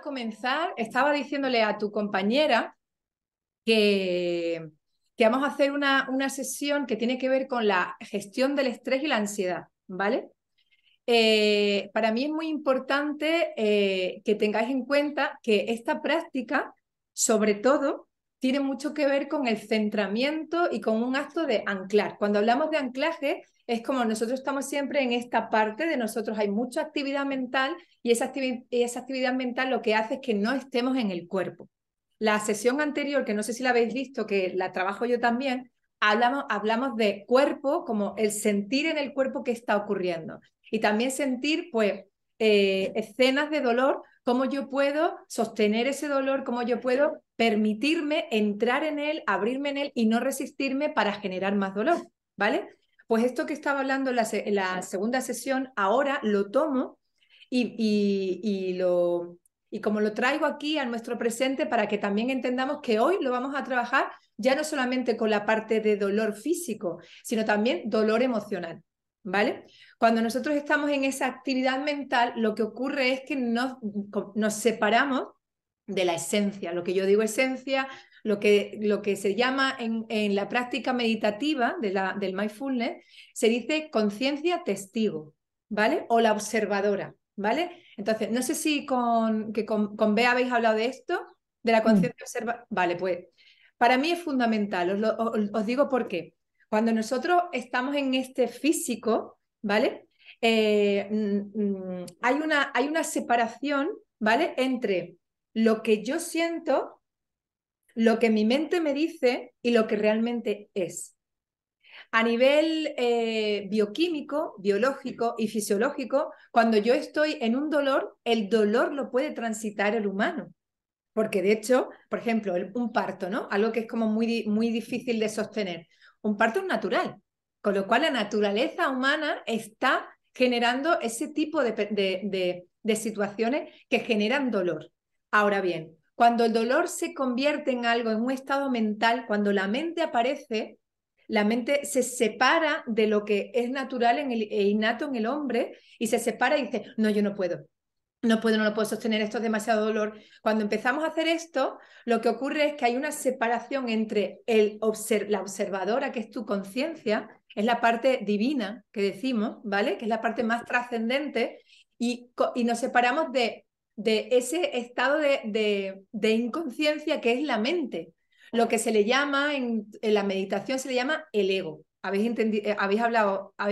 a comenzar, estaba diciéndole a tu compañera que vamos a hacer una sesión que tiene que ver con la gestión del estrés y la ansiedad, ¿vale? Para mí es muy importante que tengáis en cuenta que esta práctica, sobre todo, tiene mucho que ver con el centramiento y con un acto de anclar. Cuando hablamos de anclaje, es como nosotros estamos siempre en esta parte de nosotros, hay mucha actividad mental y esa actividad mental lo que hace es que no estemos en el cuerpo. La sesión anterior, que no sé si la habéis visto, que la trabajo yo también, hablamos de cuerpo como el sentir en el cuerpo que está ocurriendo. Y también sentir, pues, escenas de dolor, cómo yo puedo sostener ese dolor, cómo yo puedo permitirme entrar en él, abrirme en él y no resistirme para generar más dolor, ¿vale? Pues esto que estaba hablando en la segunda sesión, ahora lo tomo y como lo traigo aquí a nuestro presente para que también entendamos que hoy lo vamos a trabajar ya no solamente con la parte de dolor físico, sino también dolor emocional, ¿vale? Cuando nosotros estamos en esa actividad mental, lo que ocurre es que nos separamos de la esencia. Lo que yo digo esencia, lo que se llama en la práctica meditativa del mindfulness, se dice conciencia testigo, ¿vale? O la observadora, ¿vale? Entonces, no sé si con Bea habéis hablado de esto, de la conciencia observadora. Vale, pues para mí es fundamental, os digo por qué. Cuando nosotros estamos en este físico, ¿vale? Hay una separación, ¿vale? Entre lo que yo siento, lo que mi mente me dice y lo que realmente es. A nivel bioquímico, biológico y fisiológico, cuando yo estoy en un dolor, el dolor lo puede transitar el humano. Porque de hecho, por ejemplo, un parto, ¿no? Algo que es como muy difícil de sostener. Un parto es natural, con lo cual la naturaleza humana está generando ese tipo de situaciones que generan dolor. Ahora bien, cuando el dolor se convierte en algo, en un estado mental, cuando la mente aparece, la mente se separa de lo que es natural e innato en el hombre y se separa y dice, no, yo no puedo. No lo puedo sostener, esto es demasiado dolor. Cuando empezamos a hacer esto, lo que ocurre es que hay una separación entre la observadora, que es tu conciencia, es la parte divina que decimos, ¿vale? Que es la parte más trascendente, y nos separamos de ese estado de inconsciencia que es la mente. Lo que se le llama, en la meditación se le llama el ego. Habéis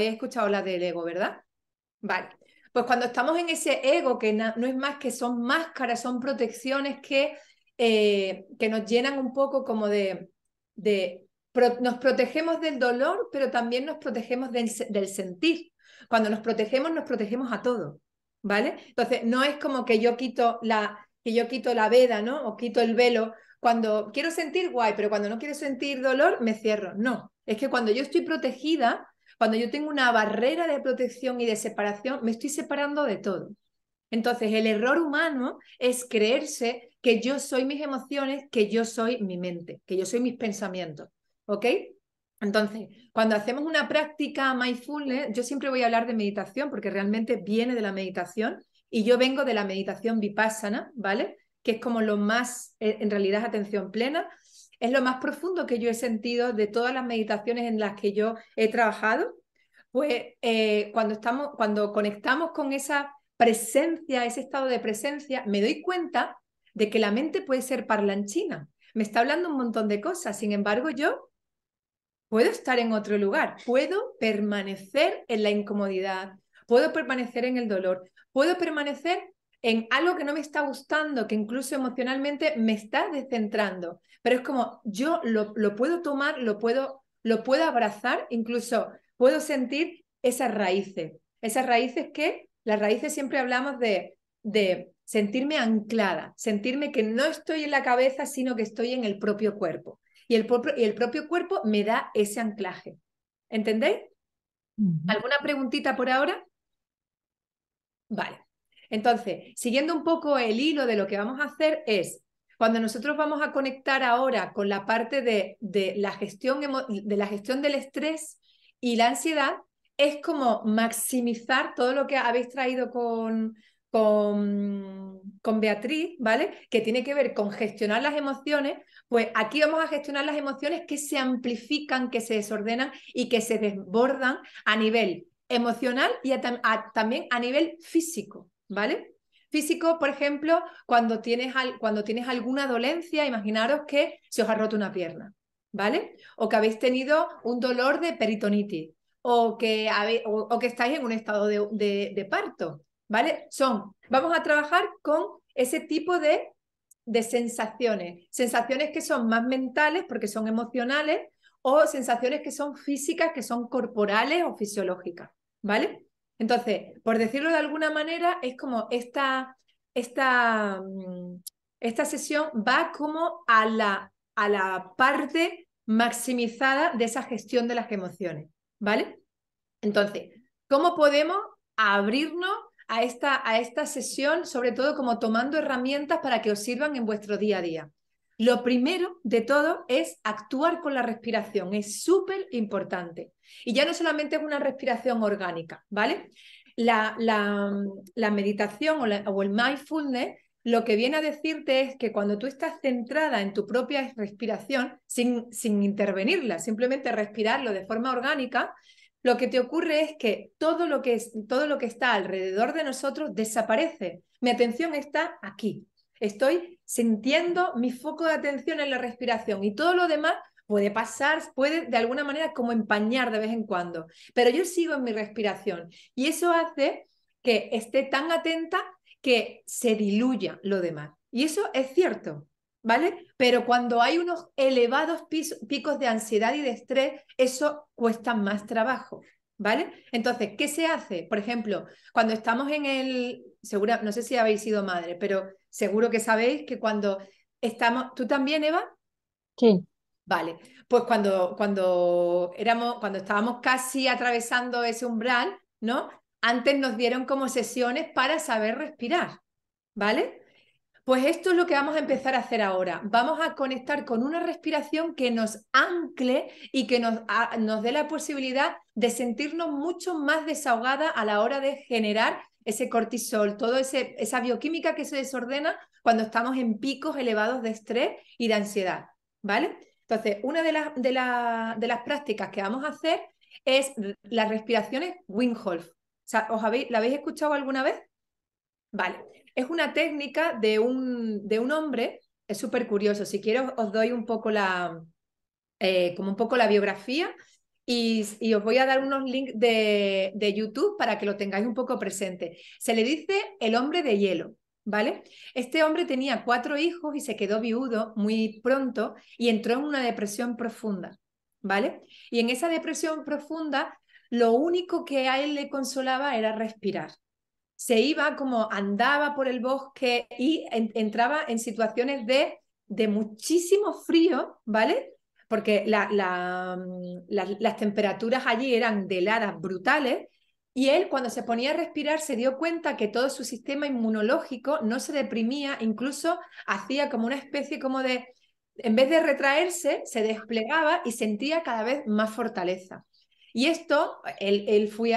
escuchado hablar del ego, ¿verdad? Vale. Pues cuando estamos en ese ego, que no es más que son máscaras, son protecciones que nos llenan un poco como nos protegemos del dolor, pero también nos protegemos del sentir. Cuando nos protegemos a todo, ¿vale? Entonces, no es como que yo quito la veda, ¿no? O quito el velo. Cuando quiero sentir, guay, pero cuando no quiero sentir dolor, me cierro. No, es que cuando yo estoy protegida, cuando yo tengo una barrera de protección y de separación, me estoy separando de todo. Entonces, el error humano es creerse que yo soy mis emociones, que yo soy mi mente, que yo soy mis pensamientos. ¿Ok? Entonces, cuando hacemos una práctica mindfulness, yo siempre voy a hablar de meditación porque realmente viene de la meditación y yo vengo de la meditación vipassana, ¿vale? Que es como lo más, en realidad es atención plena, es lo más profundo que yo he sentido de todas las meditaciones en las que yo he trabajado. Pues cuando conectamos con esa presencia, ese estado de presencia, me doy cuenta de que la mente puede ser parlanchina. Me está hablando un montón de cosas, sin embargo, yo puedo estar en otro lugar, puedo permanecer en la incomodidad, puedo permanecer en el dolor, puedo permanecer en algo que no me está gustando, que incluso emocionalmente me está descentrando. Pero es como yo lo puedo tomar, lo puedo abrazar, incluso puedo sentir esas raíces que las raíces siempre hablamos de sentirme anclada, sentirme que no estoy en la cabeza, sino que estoy en el propio cuerpo. Y el propio cuerpo me da ese anclaje. ¿Entendéis? ¿Alguna preguntita por ahora? Vale. Entonces, siguiendo un poco el hilo de lo que vamos a hacer es, cuando nosotros vamos a conectar ahora con la parte de la gestión del estrés y la ansiedad, es como maximizar todo lo que habéis traído con Beatriz, ¿vale? Que tiene que ver con gestionar las emociones, pues aquí vamos a gestionar las emociones que se amplifican, que se desordenan y que se desbordan a nivel emocional y también a nivel físico, ¿vale? Físico, por ejemplo, cuando tienes alguna dolencia, imaginaros que se os ha roto una pierna, ¿vale? O que habéis tenido un dolor de peritonitis, o que estáis en un estado de parto, ¿vale? Vamos a trabajar con ese tipo de sensaciones que son más mentales porque son emocionales o sensaciones que son físicas, que son corporales o fisiológicas, ¿vale? Entonces, por decirlo de alguna manera, es como esta, esta sesión va como a la parte maximizada de esa gestión de las emociones, ¿vale? Entonces, ¿cómo podemos abrirnos a esta sesión, sobre todo como tomando herramientas para que os sirvan en vuestro día a día? Lo primero de todo es actuar con la respiración, es súper importante. Y ya no solamente es una respiración orgánica, ¿vale? La meditación o el mindfulness lo que viene a decirte es que cuando tú estás centrada en tu propia respiración, sin intervenirla, simplemente respirarlo de forma orgánica, lo que te ocurre es que todo lo que está alrededor de nosotros desaparece. Mi atención está aquí. Estoy sintiendo mi foco de atención en la respiración y todo lo demás puede pasar, puede de alguna manera como empañar de vez en cuando, pero yo sigo en mi respiración y eso hace que esté tan atenta que se diluya lo demás. Y eso es cierto, ¿vale? Pero cuando hay unos elevados picos de ansiedad y de estrés, eso cuesta más trabajo, ¿vale? Entonces, ¿qué se hace? Por ejemplo, cuando estamos no sé si habéis sido madre, pero seguro que sabéis que cuando estamos, ¿tú también, Eva? Sí. Vale, pues cuando estábamos casi atravesando ese umbral, ¿no? Antes nos dieron como sesiones para saber respirar, ¿vale? Pues esto es lo que vamos a empezar a hacer ahora. Vamos a conectar con una respiración que nos ancle y que nos dé la posibilidad de sentirnos mucho más desahogada a la hora de generar ese cortisol, toda esa bioquímica que se desordena cuando estamos en picos elevados de estrés y de ansiedad, ¿vale? Entonces, una de las prácticas que vamos a hacer es las respiraciones Wim Hof. O sea, ¿la habéis escuchado alguna vez? Vale, es una técnica de un hombre, es súper curioso. Si quiero os doy un poco como un poco la biografía y os voy a dar unos links de YouTube para que lo tengáis un poco presente. Se le dice el hombre de hielo, ¿vale? Este hombre tenía 4 hijos y se quedó viudo muy pronto y entró en una depresión profunda, ¿vale? Y en esa depresión profunda, lo único que a él le consolaba era respirar. Se iba como andaba por el bosque y entraba en situaciones de muchísimo frío, ¿vale? Porque las temperaturas allí eran de heladas brutales y él cuando se ponía a respirar se dio cuenta que todo su sistema inmunológico no se deprimía, incluso hacía como una especie como en vez de retraerse, se desplegaba y sentía cada vez más fortaleza. Y esto, él fue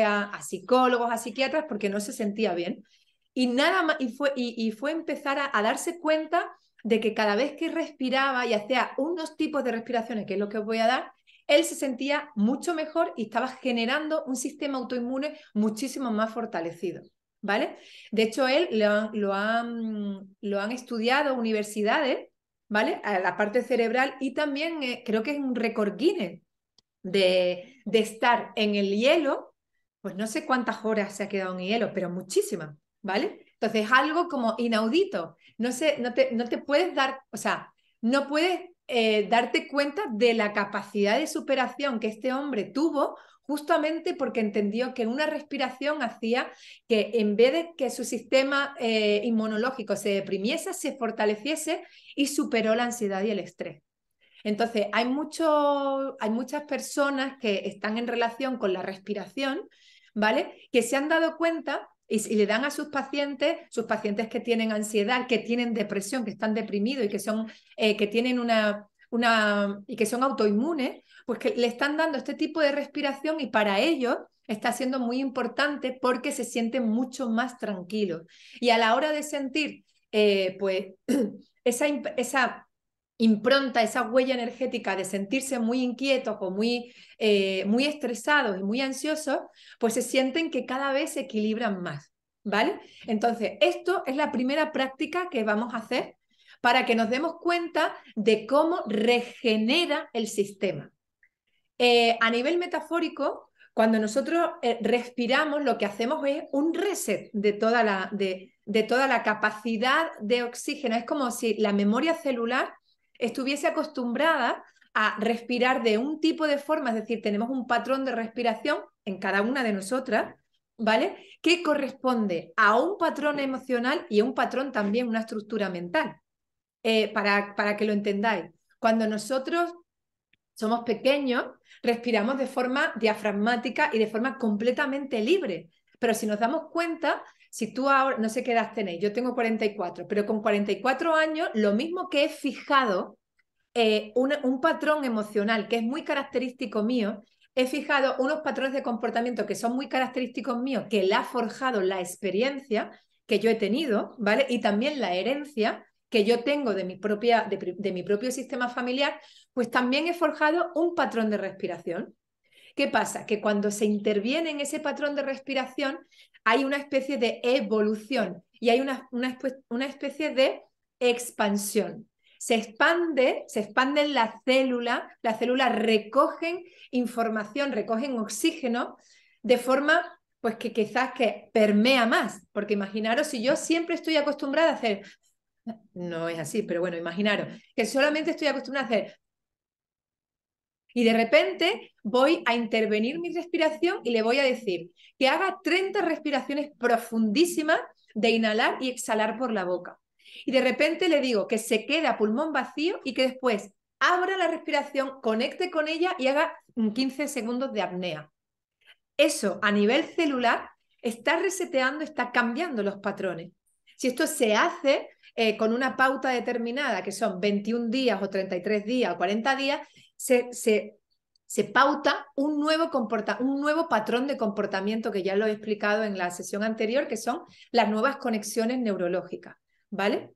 a psicólogos, a psiquiatras porque no se sentía bien. Y nada más, y fue empezar a darse cuenta de que cada vez que respiraba y hacía unos tipos de respiraciones, que es lo que os voy a dar, él se sentía mucho mejor y estaba generando un sistema autoinmune muchísimo más fortalecido, ¿vale? De hecho, él lo han estudiado universidades, ¿vale? A la parte cerebral y también creo que es un récord Guinness de estar en el hielo, pues no sé cuántas horas se ha quedado en el hielo, pero muchísimas, ¿vale? Entonces, algo como inaudito. No sé, no te puedes dar, o sea, no puedes darte cuenta de la capacidad de superación que este hombre tuvo justamente porque entendió que una respiración hacía que en vez de que su sistema inmunológico se deprimiese, se fortaleciese y superó la ansiedad y el estrés. Entonces, hay muchas personas que están en relación con la respiración, ¿vale? Que se han dado cuenta y le dan a sus pacientes que tienen ansiedad, que tienen depresión, que están deprimidos y que tienen y que son autoinmunes, pues que le están dando este tipo de respiración y para ellos está siendo muy importante porque se sienten mucho más tranquilos. Y a la hora de sentir pues esa impronta, esa huella energética de sentirse muy inquietos o muy estresados y muy ansiosos, pues se sienten que cada vez se equilibran más, ¿vale? Entonces, esto es la primera práctica que vamos a hacer para que nos demos cuenta de cómo regenera el sistema. A nivel metafórico, cuando nosotros respiramos, lo que hacemos es un reset de toda la capacidad de oxígeno. Es como si la memoria celular estuviese acostumbrada a respirar de un tipo de forma, es decir, tenemos un patrón de respiración en cada una de nosotras, ¿vale? Que corresponde a un patrón emocional y a un patrón también, una estructura mental. Para que lo entendáis. Cuando nosotros somos pequeños, respiramos de forma diafragmática y de forma completamente libre. Pero si nos damos cuenta, si tú ahora, no sé qué edad tenéis, yo tengo 44, pero con 44 años, lo mismo que he fijado un patrón emocional que es muy característico mío, he fijado unos patrones de comportamiento que son muy característicos míos, que le ha forjado la experiencia que yo he tenido, ¿vale? Y también la herencia que yo tengo de mi propio sistema familiar, pues también he forjado un patrón de respiración. ¿Qué pasa? Que cuando se interviene en ese patrón de respiración hay una especie de evolución y hay una especie de expansión. Se expanden las células recogen información, recogen oxígeno de forma pues que quizás que permea más, porque imaginaros si yo siempre estoy acostumbrada a hacer, no es así, pero bueno, imaginaros que solamente estoy acostumbrada a hacer y de repente voy a intervenir mi respiración y le voy a decir que haga 30 respiraciones profundísimas de inhalar y exhalar por la boca. Y de repente le digo que se quede a pulmón vacío y que después abra la respiración, conecte con ella y haga 15 segundos de apnea. Eso a nivel celular está reseteando, está cambiando los patrones. Si esto se hace con una pauta determinada, que son 21 días o 33 días o 40 días, se pauta un nuevo patrón de comportamiento que ya lo he explicado en la sesión anterior, que son las nuevas conexiones neurológicas, ¿vale?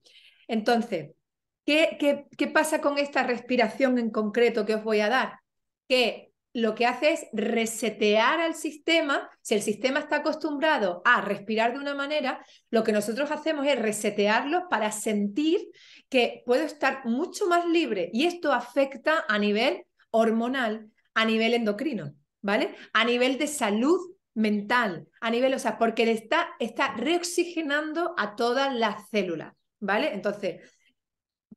Entonces, ¿qué pasa con esta respiración en concreto que os voy a dar? Que lo que hace es resetear al sistema. Si el sistema está acostumbrado a respirar de una manera, lo que nosotros hacemos es resetearlo para sentir que puedo estar mucho más libre y esto afecta a nivel hormonal, a nivel endocrino, ¿vale? A nivel de salud mental, a nivel, o sea, porque le está reoxigenando a todas las células, ¿vale? Entonces,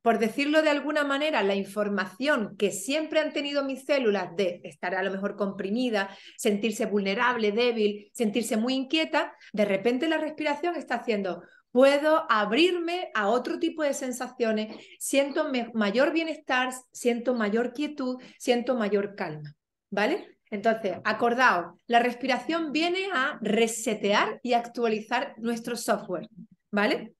por decirlo de alguna manera, la información que siempre han tenido mis células de estar a lo mejor comprimida, sentirse vulnerable, débil, sentirse muy inquieta, de repente la respiración está haciendo, puedo abrirme a otro tipo de sensaciones, siento mayor bienestar, siento mayor quietud, siento mayor calma, ¿vale? Entonces, acordaos, la respiración viene a resetear y actualizar nuestro software, ¿vale?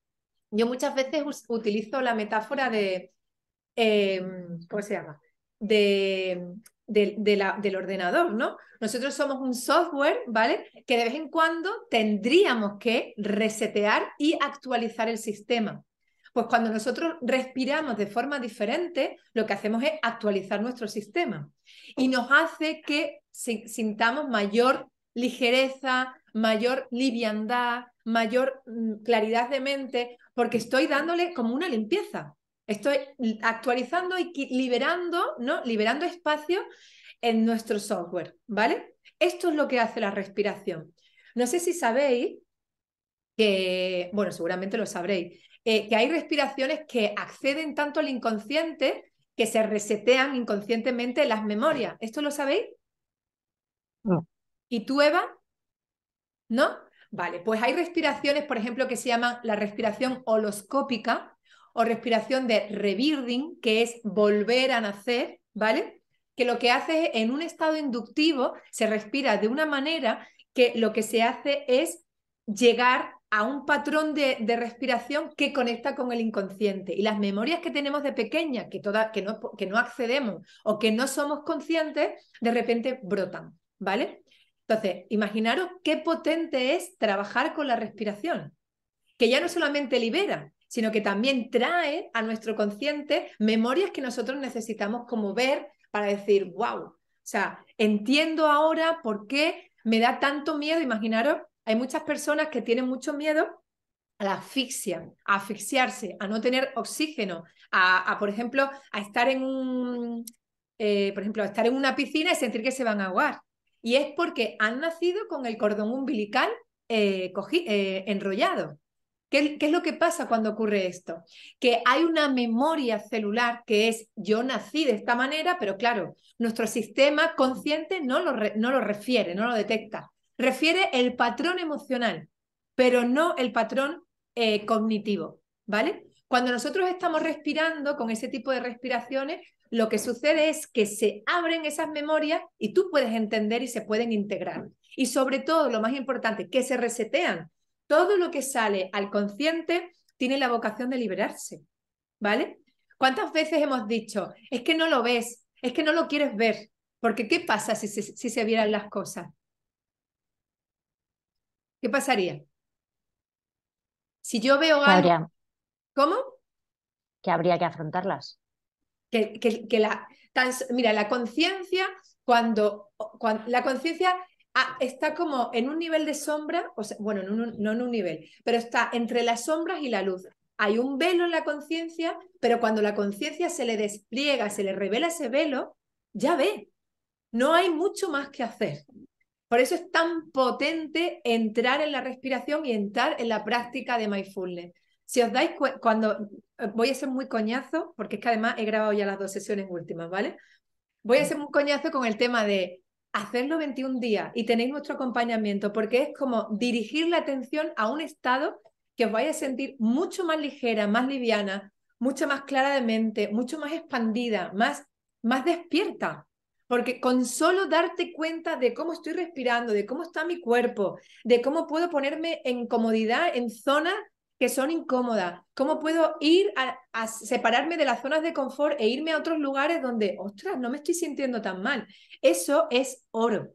Yo muchas veces utilizo la metáfora ¿cómo se llama? Del ordenador, ¿no? Nosotros somos un software, ¿vale? Que de vez en cuando tendríamos que resetear y actualizar el sistema. Pues cuando nosotros respiramos de forma diferente, lo que hacemos es actualizar nuestro sistema y nos hace que sintamos mayor ligereza, mayor liviandad, mayor claridad de mente, porque estoy dándole como una limpieza. Estoy actualizando y liberando, ¿no? Liberando espacio en nuestro software, ¿vale? Esto es lo que hace la respiración. No sé si sabéis que, bueno, seguramente lo sabréis, que hay respiraciones que acceden tanto al inconsciente que se resetean inconscientemente las memorias. ¿Esto lo sabéis? No. ¿Y tú, Eva? ¿No? Vale, pues hay respiraciones, por ejemplo, que se llaman la respiración holoscópica o respiración de rebirthing, que es volver a nacer, ¿vale? Que lo que hace es, en un estado inductivo, se respira de una manera que lo que se hace es llegar a un patrón de respiración que conecta con el inconsciente. Y las memorias que tenemos de pequeña, que no accedemos o que no somos conscientes, de repente brotan, ¿vale? Entonces, imaginaros qué potente es trabajar con la respiración, que ya no solamente libera, sino que también trae a nuestro consciente memorias que nosotros necesitamos como ver para decir, wow, o sea, entiendo ahora por qué me da tanto miedo. Imaginaros, hay muchas personas que tienen mucho miedo a la asfixia, a asfixiarse, a no tener oxígeno, por ejemplo, a estar por ejemplo, a estar en una piscina y sentir que se van a ahogar. Y es porque han nacido con el cordón umbilical enrollado. ¿Qué es lo que pasa cuando ocurre esto? Que hay una memoria celular que es yo nací de esta manera, pero claro, nuestro sistema consciente no lo refiere, no lo detecta. Refiere el patrón emocional, pero no el patrón cognitivo, ¿vale? Cuando nosotros estamos respirando con ese tipo de respiraciones, lo que sucede es que se abren esas memorias y tú puedes entender y se pueden integrar. Y sobre todo, lo más importante, que se resetean. Todo lo que sale al consciente tiene la vocación de liberarse, ¿vale? ¿Cuántas veces hemos dicho, es que no lo ves, es que no lo quieres ver? Porque ¿qué pasa si se vieran las cosas? ¿Qué pasaría? Si yo veo que algo, habría, ¿cómo? que habría que afrontarlas. Mira, la conciencia, cuando la conciencia está como en un nivel de sombra, o sea, bueno, no en un nivel, pero está entre las sombras y la luz. Hay un velo en la conciencia, pero cuando la conciencia se le despliega, se le revela ese velo, ya ve, no hay mucho más que hacer. Por eso es tan potente entrar en la respiración y entrar en la práctica de mindfulness. Si os dais cuenta, cuando voy a ser muy coñazo, porque es que además he grabado ya las 2 sesiones últimas, ¿vale? Voy a ser muy coñazo con el tema de hacerlo 21 días y tenéis nuestro acompañamiento, porque es como dirigir la atención a un estado que os vais a sentir mucho más ligera, más liviana, mucho más clara de mente, mucho más expandida, más despierta. Porque con solo darte cuenta de cómo estoy respirando, de cómo está mi cuerpo, de cómo puedo ponerme en comodidad en zonas que son incómodas, cómo puedo ir a separarme de las zonas de confort e irme a otros lugares donde, ostras, no me estoy sintiendo tan mal. Eso es oro.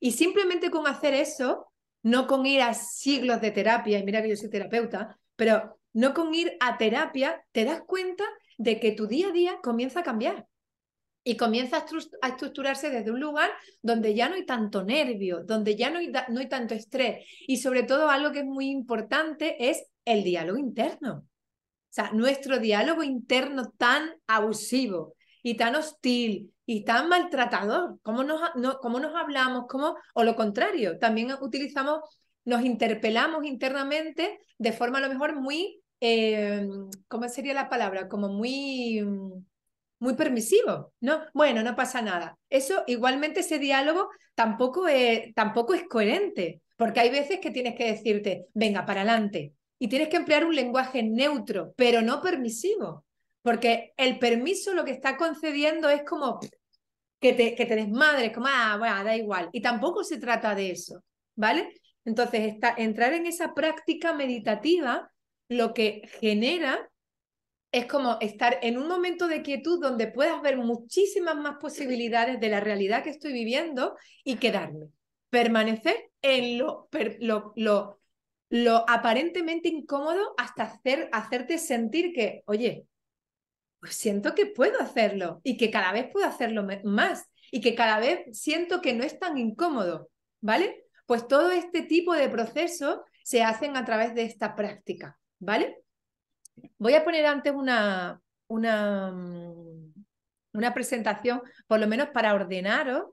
Y simplemente con hacer eso, no con ir a siglos de terapia, y mira que yo soy terapeuta, pero no con ir a terapia, te das cuenta de que tu día a día comienza a cambiar y comienza a estructurarse desde un lugar donde ya no hay tanto nervio, donde ya no hay tanto estrés. Y sobre todo algo que es muy importante es el diálogo interno. O sea, nuestro diálogo interno tan abusivo y tan hostil y tan maltratador, cómo nos hablamos, o lo contrario, también utilizamos, nos interpelamos internamente de forma a lo mejor muy, ¿cómo sería la palabra? Como muy permisivo, ¿no? Bueno, no pasa nada. Eso, igualmente, ese diálogo tampoco es coherente, porque hay veces que tienes que decirte, venga, para adelante, y tienes que emplear un lenguaje neutro, pero no permisivo, porque el permiso lo que está concediendo es como que te desmadres, como, bueno, da igual, y tampoco se trata de eso, ¿vale? Entonces, entrar en esa práctica meditativa lo que genera es como estar en un momento de quietud donde puedas ver muchísimas más posibilidades de la realidad que estoy viviendo y quedarme. Permanecer en lo aparentemente incómodo hasta hacerte sentir que, oye, pues siento que puedo hacerlo y que cada vez puedo hacerlo más y que cada vez siento que no es tan incómodo, ¿vale? Pues todo este tipo de procesos se hacen a través de esta práctica, ¿vale? Voy a poner antes una presentación, por lo menos para ordenaros.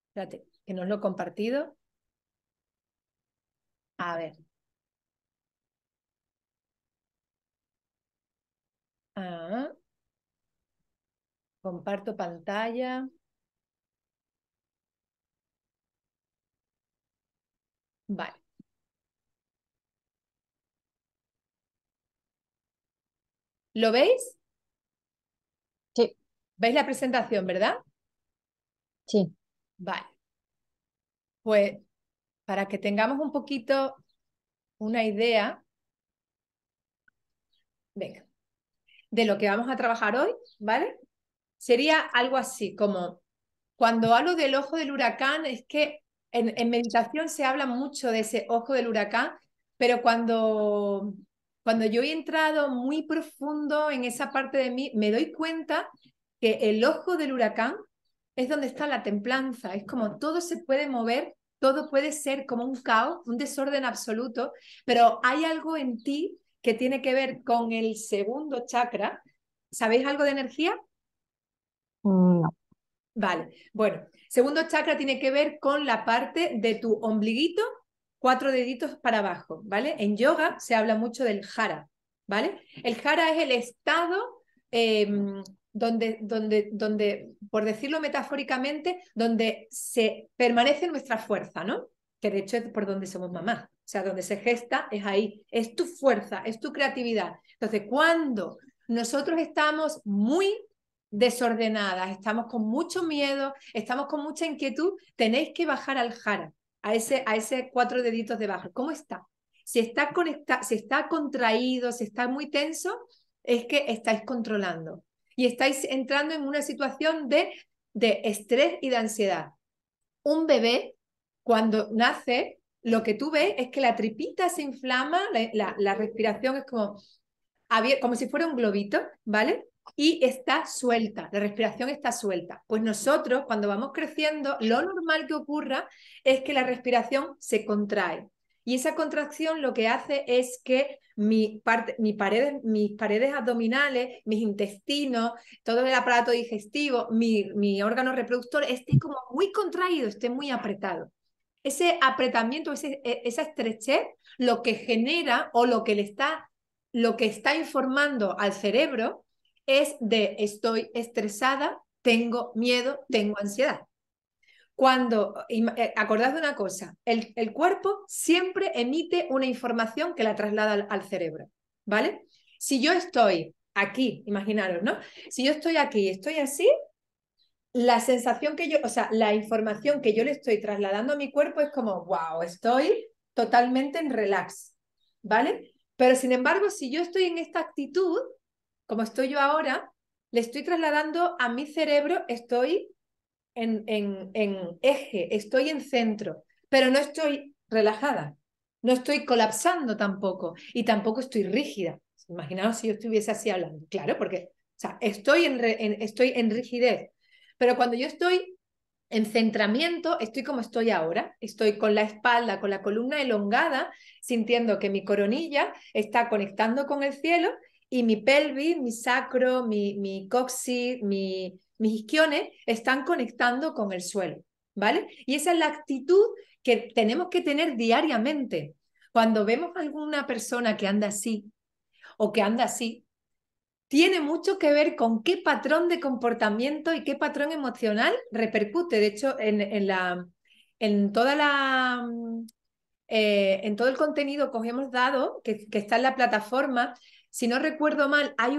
Espérate, que no os lo he compartido. A ver. Ah, comparto pantalla. Vale. ¿Lo veis? Sí, ¿Veis la presentación, verdad? sí. Vale. Pues para que tengamos un poquito. una idea, venga, de lo que vamos a trabajar hoy, ¿vale? Sería algo así como, cuando hablo del ojo del huracán, es que en meditación se habla mucho de ese ojo del huracán, pero cuando yo he entrado muy profundo en esa parte de mí, me doy cuenta que el ojo del huracán es donde está la templanza, es como todo se puede mover, todo puede ser como un caos, un desorden absoluto, pero hay algo en ti que tiene que ver con el segundo chakra. ¿Sabéis algo de energía? No. Vale, bueno, segundo chakra tiene que ver con la parte de tu ombliguito, 4 deditos para abajo, ¿vale? En yoga se habla mucho del jara, ¿vale? El jara es el estado eh, donde, por decirlo metafóricamente, donde se permanece nuestra fuerza, ¿no? Que de hecho es por donde somos mamás, o sea, donde se gesta es ahí, es tu fuerza, es tu creatividad. Entonces, cuando nosotros estamos muy desordenadas, estamos con mucho miedo, estamos con mucha inquietud, tenéis que bajar al jara, a ese 4 deditos debajo. ¿Cómo está? Si está, si está contraído, si está muy tenso, es que estáis controlando y estáis entrando en una situación de estrés y de ansiedad. Un bebé, cuando nace, lo que tú ves es que la tripita se inflama, la respiración es como si fuera un globito, ¿vale? Y está suelta, la respiración está suelta. Pues nosotros, cuando vamos creciendo, lo normal que ocurra es que la respiración se contrae. Y esa contracción lo que hace es que mis paredes abdominales, mis intestinos, todo el aparato digestivo, mi órgano reproductor esté como muy contraído, esté muy apretado. Ese apretamiento, esa estrechez, lo que genera o lo que está informando al cerebro es de estoy estresada, tengo miedo, tengo ansiedad. Acordad de una cosa, el cuerpo siempre emite una información que la traslada al cerebro, ¿vale? Si yo estoy aquí, imaginaros, ¿no? Si yo estoy aquí, estoy así, la sensación que yo, o sea, la información que yo le estoy trasladando a mi cuerpo es como, wow, estoy totalmente en relax, ¿vale? Pero sin embargo, si yo estoy en esta actitud, como estoy yo ahora, le estoy trasladando a mi cerebro, estoy en eje, estoy en centro, pero no estoy relajada, no estoy colapsando tampoco y tampoco estoy rígida. Imaginaos si yo estuviese así hablando, claro, porque o sea, estoy en rigidez, pero cuando yo estoy en centramiento, estoy como estoy ahora, estoy con la espalda, con la columna elongada, sintiendo que mi coronilla está conectando con el cielo y mi pelvis, mi sacro, mi coxis, mis isquiones están conectando con el suelo, ¿vale? Y esa es la actitud que tenemos que tener diariamente. Cuando vemos a alguna persona que anda así o que anda así, tiene mucho que ver con qué patrón de comportamiento y qué patrón emocional repercute. De hecho, en toda en todo el contenido que os hemos dado, que está en la plataforma, si no recuerdo mal, hay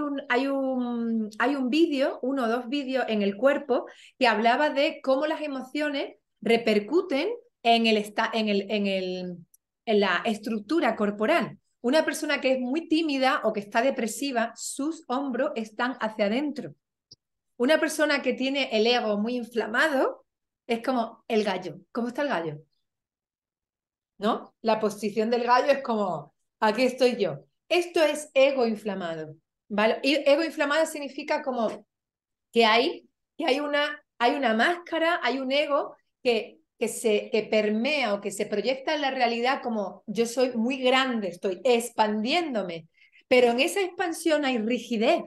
un vídeo, 1 o 2 vídeos en el cuerpo que hablaba de cómo las emociones repercuten en la estructura corporal. Una persona que es muy tímida o que está depresiva, sus hombros están hacia adentro. Una persona que tiene el ego muy inflamado es como el gallo. ¿Cómo está el gallo? ¿No? La posición del gallo es como, aquí estoy yo. Esto es ego inflamado, ¿vale? Y ego inflamado significa como que hay una máscara, hay un ego que permea o que se proyecta en la realidad como yo soy muy grande, estoy expandiéndome, pero en esa expansión hay rigidez,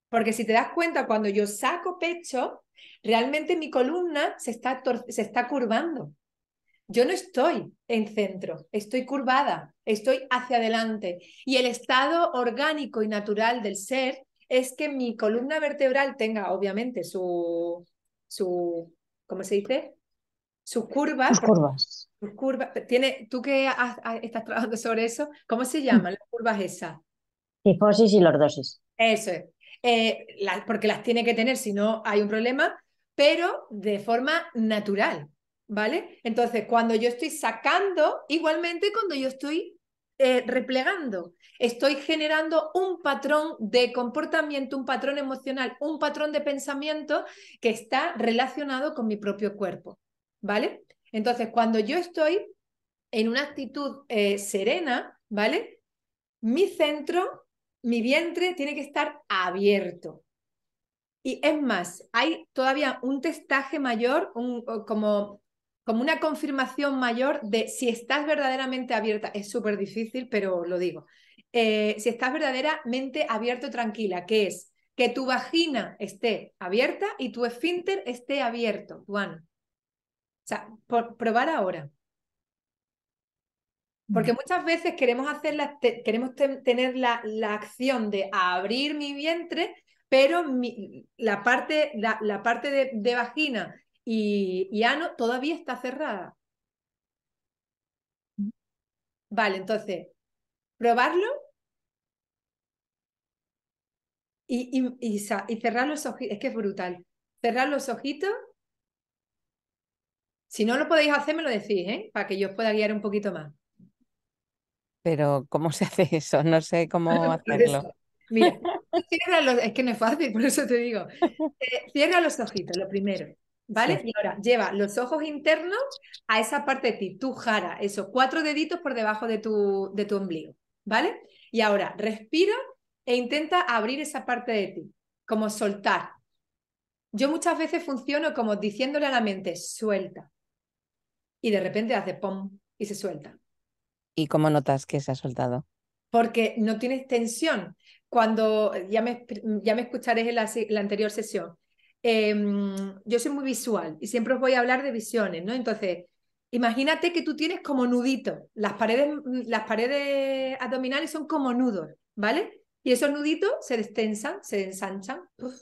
porque si te das cuenta, cuando yo saco pecho, realmente mi columna se está curvando. Yo no estoy en centro, estoy curvada, estoy hacia adelante. Y el estado orgánico y natural del ser es que mi columna vertebral tenga, obviamente, ¿cómo se dice? Sus curvas. Tus curvas. Sus curvas. Tú que estás trabajando sobre eso, ¿cómo se llaman las curvas esas? Cifosis y lordosis. Eso es. Porque las tiene que tener, si no hay un problema, pero de forma natural, ¿vale? Entonces, cuando yo estoy sacando, igualmente cuando yo estoy replegando. Estoy generando un patrón de comportamiento, un patrón emocional, un patrón de pensamiento que está relacionado con mi propio cuerpo, ¿vale? Entonces, cuando yo estoy en una actitud serena, ¿vale? Mi centro, mi vientre tiene que estar abierto. Y es más, hay todavía un testaje mayor, como una confirmación mayor de si estás verdaderamente abierta. Es súper difícil, pero lo digo. Si estás verdaderamente abierto, tranquila, que es que tu vagina esté abierta y tu esfínter esté abierto, Juan. O sea, probar ahora. Porque muchas veces queremos tener la acción de abrir mi vientre, pero la parte de vagina y ano todavía está cerrada. Vale, entonces, probarlo y cerrar los ojitos. Es que es brutal. Cerrar los ojitos. Si no lo podéis hacer, me lo decís, ¿eh? Para que yo os pueda guiar un poquito más. Pero ¿cómo se hace eso? No sé cómo Por hacerlo. eso. Mira, es que no es fácil, por eso te digo. Cierra los ojitos, lo primero, ¿vale? Sí. Y ahora lleva los ojos internos a esa parte de ti, tú jara, esos 4 deditos por debajo de tu ombligo, ¿vale? Y ahora respira e intenta abrir esa parte de ti, como soltar. Yo muchas veces funciono como diciéndole a la mente, suelta, y de repente hace pom y se suelta. ¿Y cómo notas que se ha soltado? Porque no tienes tensión. Cuando ya me escucharéis en la anterior sesión, yo soy muy visual y siempre os voy a hablar de visiones, ¿no? Entonces, imagínate que tú tienes como nuditos, las paredes abdominales son como nudos, ¿vale? Y esos nuditos se destensan, se ensanchan. ¡Puf!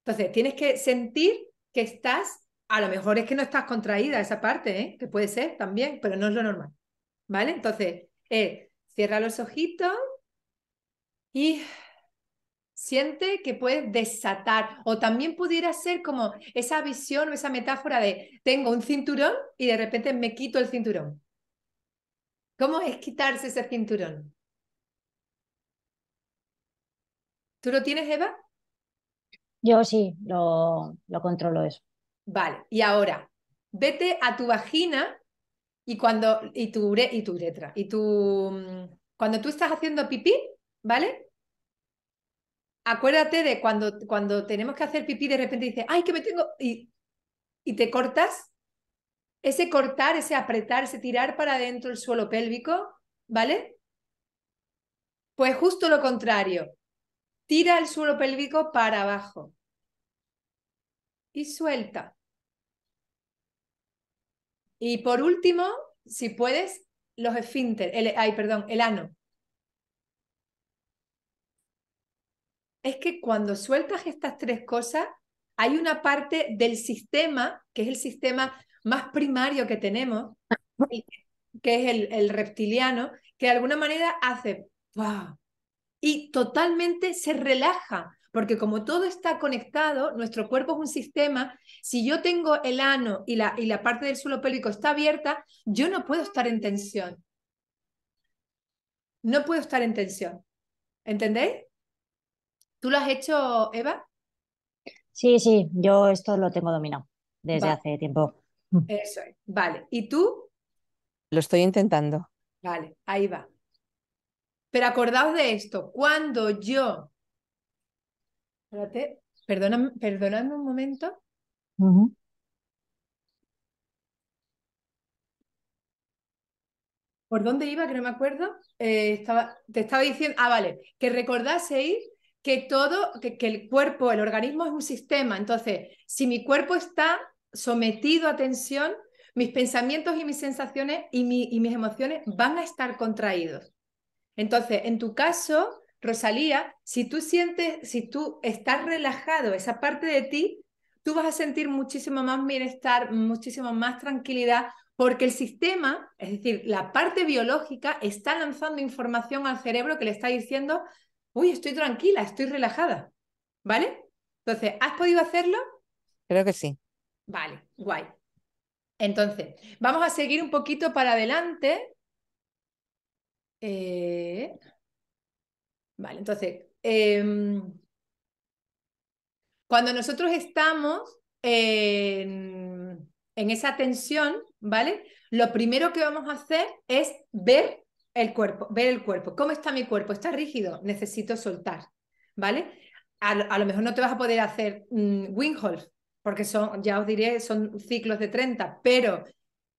Entonces, tienes que sentir que estás, a lo mejor es que no estás contraída esa parte, ¿eh? Que puede ser también, pero no es lo normal, ¿vale? Entonces, cierra los ojitos y siente que puedes desatar. O también pudiera ser como esa visión o esa metáfora de tengo un cinturón y de repente me quito el cinturón. ¿Cómo es quitarse ese cinturón? ¿Tú lo tienes, Eva? Yo sí, lo controlo eso. Vale. Y ahora, vete a tu vagina y tu uretra. Cuando tú estás haciendo pipí, ¿vale? Acuérdate de cuando tenemos que hacer pipí, de repente dices, ay, que me tengo. Y te cortas. Ese cortar, ese apretar, ese tirar para adentro el suelo pélvico, ¿vale? Pues justo lo contrario. Tira el suelo pélvico para abajo y suelta. Y por último, si puedes, los esfínteres, perdón, el ano. Es que cuando sueltas estas 3 cosas, hay una parte del sistema, que es el sistema más primario que tenemos, que es el reptiliano, que de alguna manera hace ¡pah! Y totalmente se relaja, porque como todo está conectado, nuestro cuerpo es un sistema. Si yo tengo el ano y la parte del suelo pélvico está abierta, yo no puedo estar en tensión. No puedo estar en tensión. ¿Entendéis? ¿Tú lo has hecho, Eva? Sí, sí, yo esto lo tengo dominado desde Vale, hace tiempo. eso es. Vale. ¿Y tú? Lo estoy intentando. Vale, ahí va. Pero acordaos de esto, cuando yo... Espérate, perdonadme un momento. Ujú. ¿Por dónde iba? Que no me acuerdo. Te estaba diciendo, vale, que recordaseis que el cuerpo, el organismo es un sistema. Entonces, si mi cuerpo está sometido a tensión, mis pensamientos y mis sensaciones y mis emociones van a estar contraídos. Entonces, en tu caso, Rosalía, si tú estás relajado, esa parte de ti, tú vas a sentir muchísimo más bienestar, muchísimo más tranquilidad, porque el sistema, es decir, la parte biológica, está lanzando información al cerebro que le está diciendo, uy, estoy tranquila, estoy relajada, ¿vale? Entonces, ¿has podido hacerlo? Creo que sí. Vale, guay. Entonces, vamos a seguir un poquito para adelante. Vale, entonces, cuando nosotros estamos en esa tensión, ¿vale? Lo primero que vamos a hacer es ver el cuerpo. ¿Cómo está mi cuerpo? ¿Está rígido? Necesito soltar, ¿vale? A lo mejor no te vas a poder hacer Wim Hof, porque son, ya os diré, son ciclos de 30, pero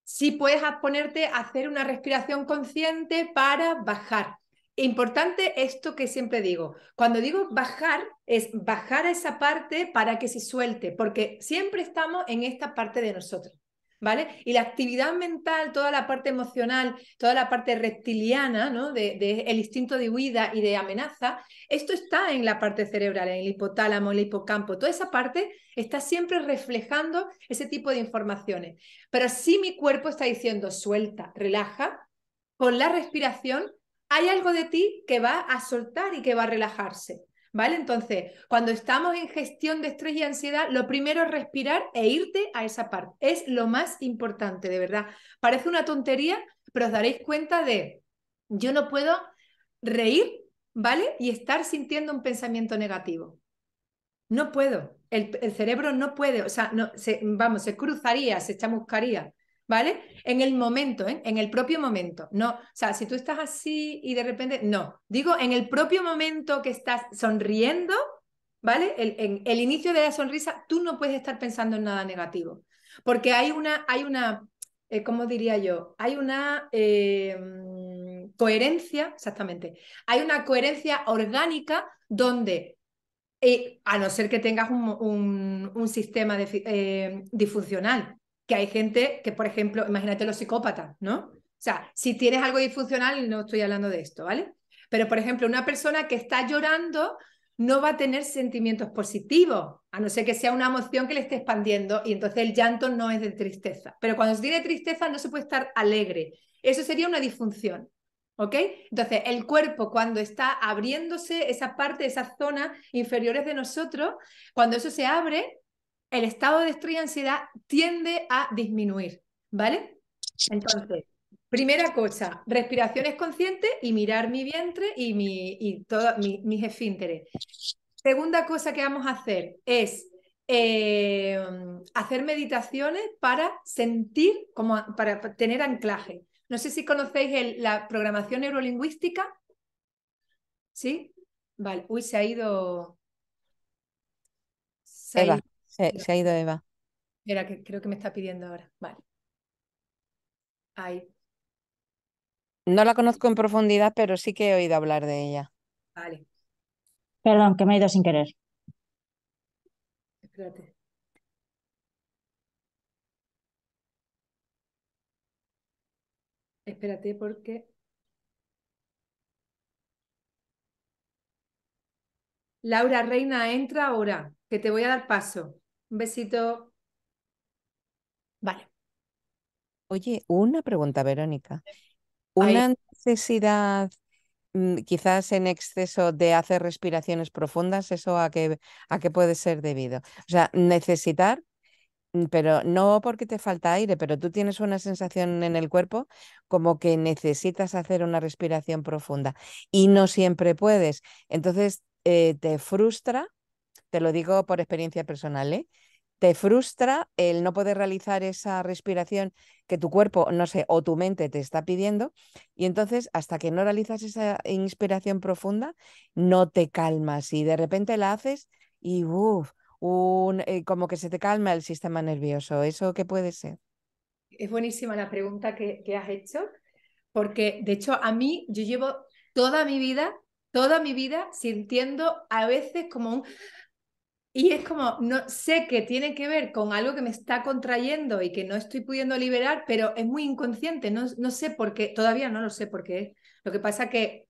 sí puedes ponerte a hacer una respiración consciente para bajar. Importante esto que siempre digo. Cuando digo bajar, es bajar a esa parte para que se suelte, porque siempre estamos en esta parte de nosotros, ¿vale? Y la actividad mental, toda la parte emocional, toda la parte reptiliana, ¿no? El instinto de huida y de amenaza, esto está en la parte cerebral, en el hipotálamo, el hipocampo. Toda esa parte está siempre reflejando ese tipo de informaciones. Pero si mi cuerpo está diciendo suelta, relaja, con la respiración hay algo de ti que va a soltar y que va a relajarse, ¿vale? Entonces, cuando estamos en gestión de estrés y ansiedad, lo primero es respirar e irte a esa parte. Es lo más importante, de verdad. Parece una tontería, pero os daréis cuenta de, yo no puedo reír, ¿vale? Y estar sintiendo un pensamiento negativo. No puedo. El cerebro no puede, o sea, no, se cruzaría, se chamuscaría, ¿vale? En el momento, ¿eh? En el propio momento. No, o sea, si tú estás así y de repente, no. Digo, en el propio momento que estás sonriendo, ¿vale? En el inicio de la sonrisa, tú no puedes estar pensando en nada negativo. Porque ¿cómo diría yo? Hay una coherencia, exactamente. Hay una coherencia orgánica donde a no ser que tengas un sistema disfuncional, que hay gente que, por ejemplo, imagínate los psicópatas, ¿no? O sea, si tienes algo disfuncional, no estoy hablando de esto, ¿vale? Pero, por ejemplo, una persona que está llorando no va a tener sentimientos positivos, a no ser que sea una emoción que le esté expandiendo y entonces el llanto no es de tristeza. Pero cuando se tiene tristeza no se puede estar alegre. Eso sería una disfunción. ¿Ok? Entonces, el cuerpo cuando está abriéndose esa parte, esas zonas inferiores de nosotros, cuando eso se abre, el estado de estrés y ansiedad tiende a disminuir, ¿vale? Entonces, primera cosa, respiraciones conscientes y mirar mi vientre y todos mis esfínteres. Segunda cosa que vamos a hacer es hacer meditaciones para sentir, como para tener anclaje. No sé si conocéis la programación neurolingüística. ¿Sí? Vale. Uy, se ha ido. Se ha Eva, ido. se ha ido Eva. Espera, que creo que me está pidiendo ahora. Vale. Ahí. No la conozco en profundidad, pero sí que he oído hablar de ella. Vale. Perdón, que me he ido sin querer. Espérate. Espérate porque. Laura Reina, entra ahora, que te voy a dar paso. Un besito. Vale. Oye, una pregunta, Verónica. Ahí. ¿Una necesidad quizás en exceso de hacer respiraciones profundas? ¿Eso a qué puede ser debido? O sea, necesitar, pero no porque te falta aire, pero tú tienes una sensación en el cuerpo como que necesitas hacer una respiración profunda y no siempre puedes. Entonces, te frustra, te lo digo por experiencia personal, ¿eh? Te frustra el no poder realizar esa respiración que tu cuerpo, no sé, o tu mente te está pidiendo, y entonces hasta que no realizas esa inspiración profunda, no te calmas y de repente la haces y como que se te calma el sistema nervioso. ¿Eso qué puede ser? Es buenísima la pregunta que has hecho, porque de hecho a mí yo llevo toda mi vida sintiendo a veces como un. Y es como, no sé que tiene que ver con algo que me está contrayendo y que no estoy pudiendo liberar, pero es muy inconsciente, no sé por qué, todavía no lo sé por qué. Lo que pasa que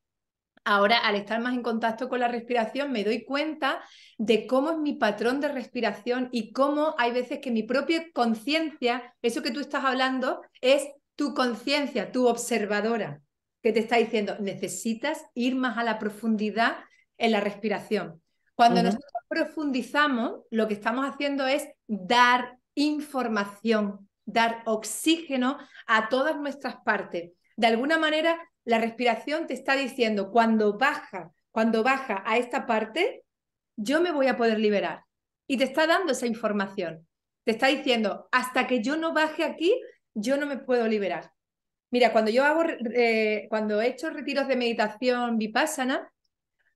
ahora, al estar más en contacto con la respiración, me doy cuenta de cómo es mi patrón de respiración y cómo hay veces que mi propia conciencia, eso que tú estás hablando, es tu conciencia, tu observadora, que te está diciendo, necesitas ir más a la profundidad en la respiración. Cuando Ujú. nosotros profundizamos, lo que estamos haciendo es dar información, dar oxígeno a todas nuestras partes. de alguna manera la respiración te está diciendo, cuando baja a esta parte, yo me voy a poder liberar. Y te está dando esa información. Te está diciendo, hasta que yo no baje aquí, yo no me puedo liberar. Mira, cuando he hecho retiros de meditación vipassana,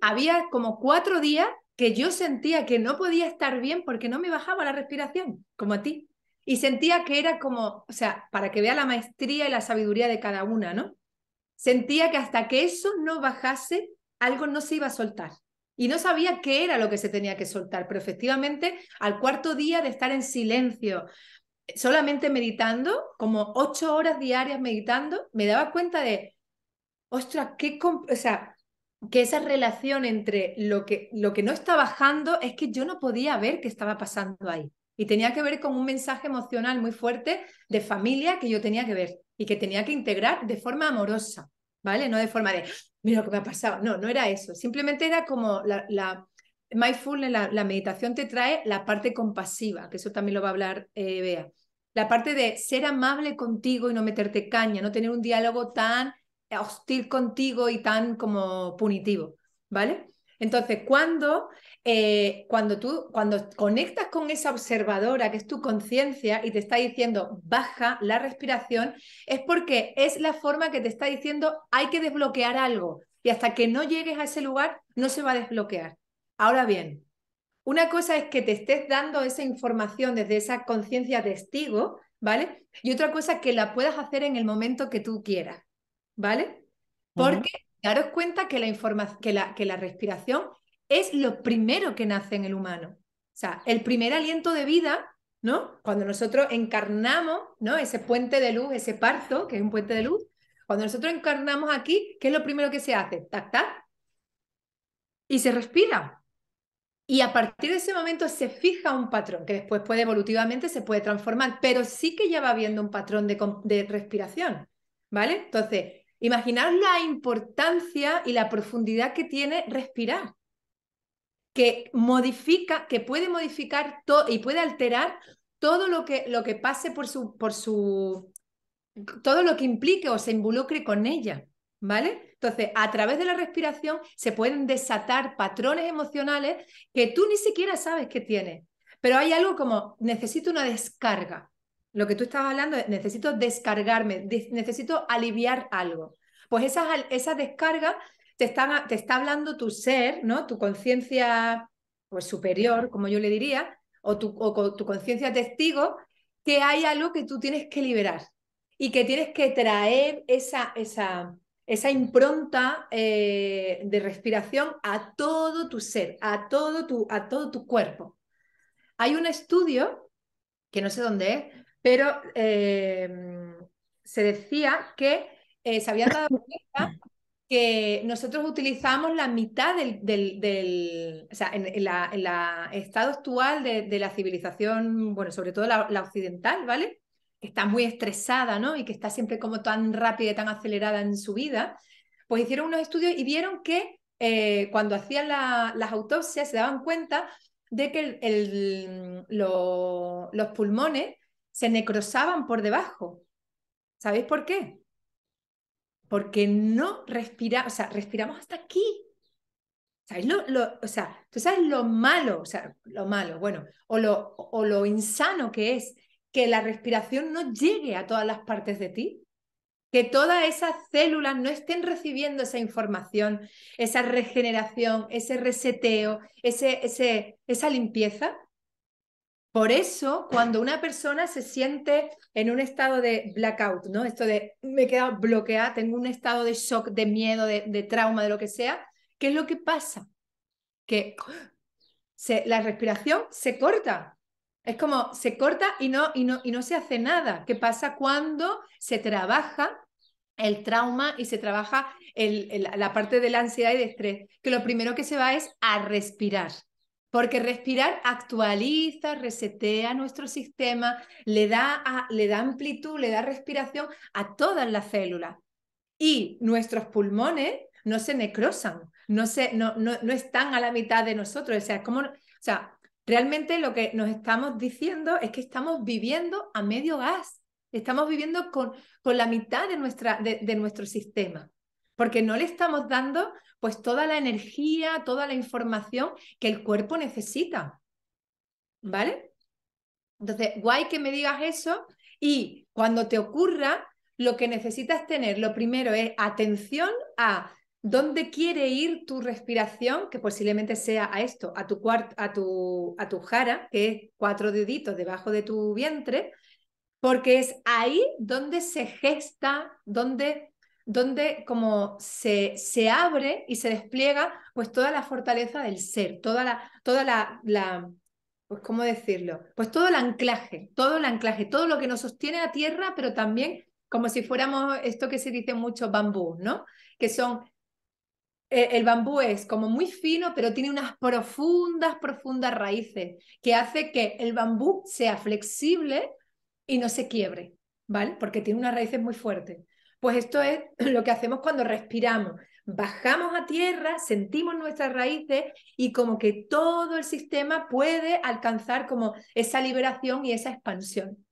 había como 4 días que yo sentía que no podía estar bien porque no me bajaba la respiración, como a ti. Y sentía que era como, o sea, para que vea la maestría y la sabiduría de cada una, ¿no? Sentía que hasta que eso no bajase, algo no se iba a soltar. Y no sabía qué era lo que se tenía que soltar, pero efectivamente, al 4.º día de estar en silencio, solamente meditando, como 8 horas diarias meditando, me daba cuenta de, ostras, o sea, que esa relación entre lo que no está bajando es que yo no podía ver qué estaba pasando ahí. Y tenía que ver con un mensaje emocional muy fuerte de familia que yo tenía que ver y que tenía que integrar de forma amorosa, ¿vale? No de forma de, mira lo que me ha pasado. No, no era eso. Simplemente era como mindfulness, la meditación te trae la parte compasiva, que eso también lo va a hablar Bea. La parte de ser amable contigo y no meterte caña, no tener un diálogo tan hostil contigo y tan como punitivo, ¿vale? Entonces, cuando conectas con esa observadora que es tu conciencia y te está diciendo baja la respiración, es porque es la forma que te está diciendo hay que desbloquear algo y hasta que no llegues a ese lugar no se va a desbloquear. Ahora bien, una cosa es que te estés dando esa información desde esa conciencia testigo, ¿vale? Y otra cosa es que la puedas hacer en el momento que tú quieras, ¿vale? Porque daros cuenta que la respiración es lo primero que nace en el humano. O sea, el primer aliento de vida, ¿no? Cuando nosotros encarnamos, ¿no? Ese puente de luz, ese parto, que es un puente de luz, cuando nosotros encarnamos aquí, ¿qué es lo primero que se hace? Tac, tac, y se respira. Y a partir de ese momento se fija un patrón que después evolutivamente se puede transformar, pero sí que ya va habiendo un patrón de respiración, ¿vale? Entonces, imaginaos la importancia y la profundidad que tiene respirar, que puede modificar todo y puede alterar todo lo que pase todo lo que implique o se involucre con ella, ¿vale? Entonces, a través de la respiración se pueden desatar patrones emocionales que tú ni siquiera sabes que tienes. Pero hay algo como, necesito una descarga. Lo que tú estabas hablando es, necesito descargarme, necesito aliviar algo. Pues esa descarga te está hablando tu ser, ¿no? Tu conciencia pues, superior, como yo le diría, o tu conciencia testigo, que hay algo que tú tienes que liberar y que tienes que traer esa impronta de respiración a todo tu ser, a todo tu cuerpo. Hay un estudio, que no sé dónde es, pero se decía que se habían dado cuenta que nosotros utilizamos la mitad o sea, en la estado actual de la civilización, bueno, sobre todo la occidental, ¿vale? Que está muy estresada, ¿no? Y que está siempre como tan rápida y tan acelerada en su vida, pues hicieron unos estudios y vieron que cuando hacían las autopsias se daban cuenta de que los pulmones se necrosaban por debajo. ¿Sabéis por qué? Porque no respiramos, o sea, respiramos hasta aquí. ¿Sabes o sea, tú sabes lo malo, o sea, lo malo, bueno, o lo insano que es que la respiración no llegue a todas las partes de ti? Que todas esas células no estén recibiendo esa información, esa regeneración, ese reseteo, esa limpieza. Por eso, cuando una persona se siente en un estado de blackout, ¿no? Esto de me he quedado bloqueada, tengo un estado de shock, de miedo, de trauma, de lo que sea, ¿qué es lo que pasa? Que la respiración se corta. Es como se corta y no se hace nada. ¿Qué pasa cuando se trabaja el trauma y se trabaja la parte de la ansiedad y de estrés? Que lo primero que se va es a respirar. Porque respirar actualiza, resetea nuestro sistema, le da amplitud, le da respiración a todas las células. Y nuestros pulmones no se necrosan, no están a la mitad de nosotros. O sea, realmente lo que nos estamos diciendo es que estamos viviendo a medio gas. Estamos viviendo con la mitad de nuestro sistema, porque no le estamos dando pues toda la energía, toda la información que el cuerpo necesita, ¿vale? Entonces, guay que me digas eso y cuando te ocurra, lo que necesitas tener, lo primero es atención a dónde quiere ir tu respiración, que posiblemente sea a esto, a tu jara, que es 4 deditos debajo de tu vientre, porque es ahí donde se gesta, donde como se abre y se despliega pues toda la fortaleza del ser, pues ¿cómo decirlo? Pues todo el anclaje, todo lo que nos sostiene a tierra, pero también como si fuéramos esto que se dice mucho bambú, ¿no? Que son, el bambú es como muy fino, pero tiene unas profundas, profundas raíces que hace que el bambú sea flexible y no se quiebre, ¿vale? Porque tiene unas raíces muy fuertes. Pues esto es lo que hacemos cuando respiramos. Bajamos a tierra, sentimos nuestras raíces y como que todo el sistema puede alcanzar como esa liberación y esa expansión.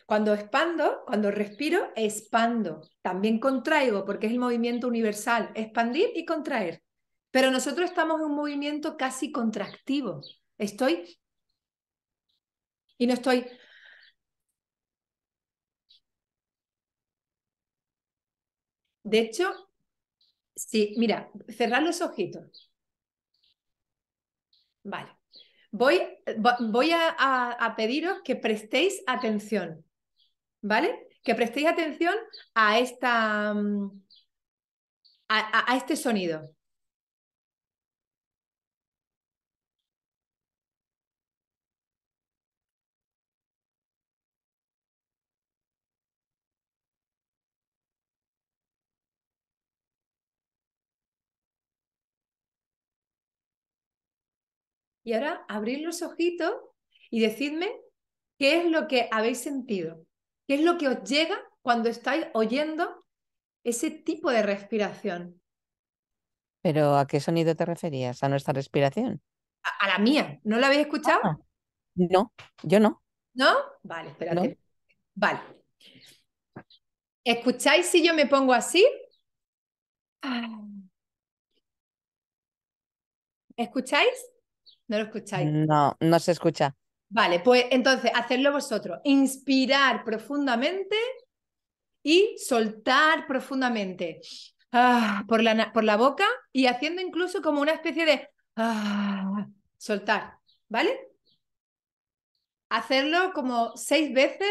Cuando expando, cuando respiro, expando. También contraigo porque es el movimiento universal, expandir y contraer. Pero nosotros estamos en un movimiento casi contractivo. Estoy y no estoy. De hecho, sí, mira, cerrar los ojitos. Vale. Voy a pediros que prestéis atención, ¿vale? Que prestéis atención a a este sonido. Y ahora abrid los ojitos y decidme qué es lo que habéis sentido, qué es lo que os llega cuando estáis oyendo ese tipo de respiración. ¿Pero a qué sonido te referías? ¿A nuestra respiración? A la mía, ¿no la habéis escuchado? Ah, no, yo no, ¿No? Vale, no. espérate. Vale. ¿Escucháis si yo me pongo así? ¿Escucháis? No lo escucháis. No, no se escucha. Vale, pues entonces, hacedlo vosotros. Inspirar profundamente y soltar profundamente por la boca y haciendo incluso como una especie de soltar, ¿vale? Hacerlo como 6 veces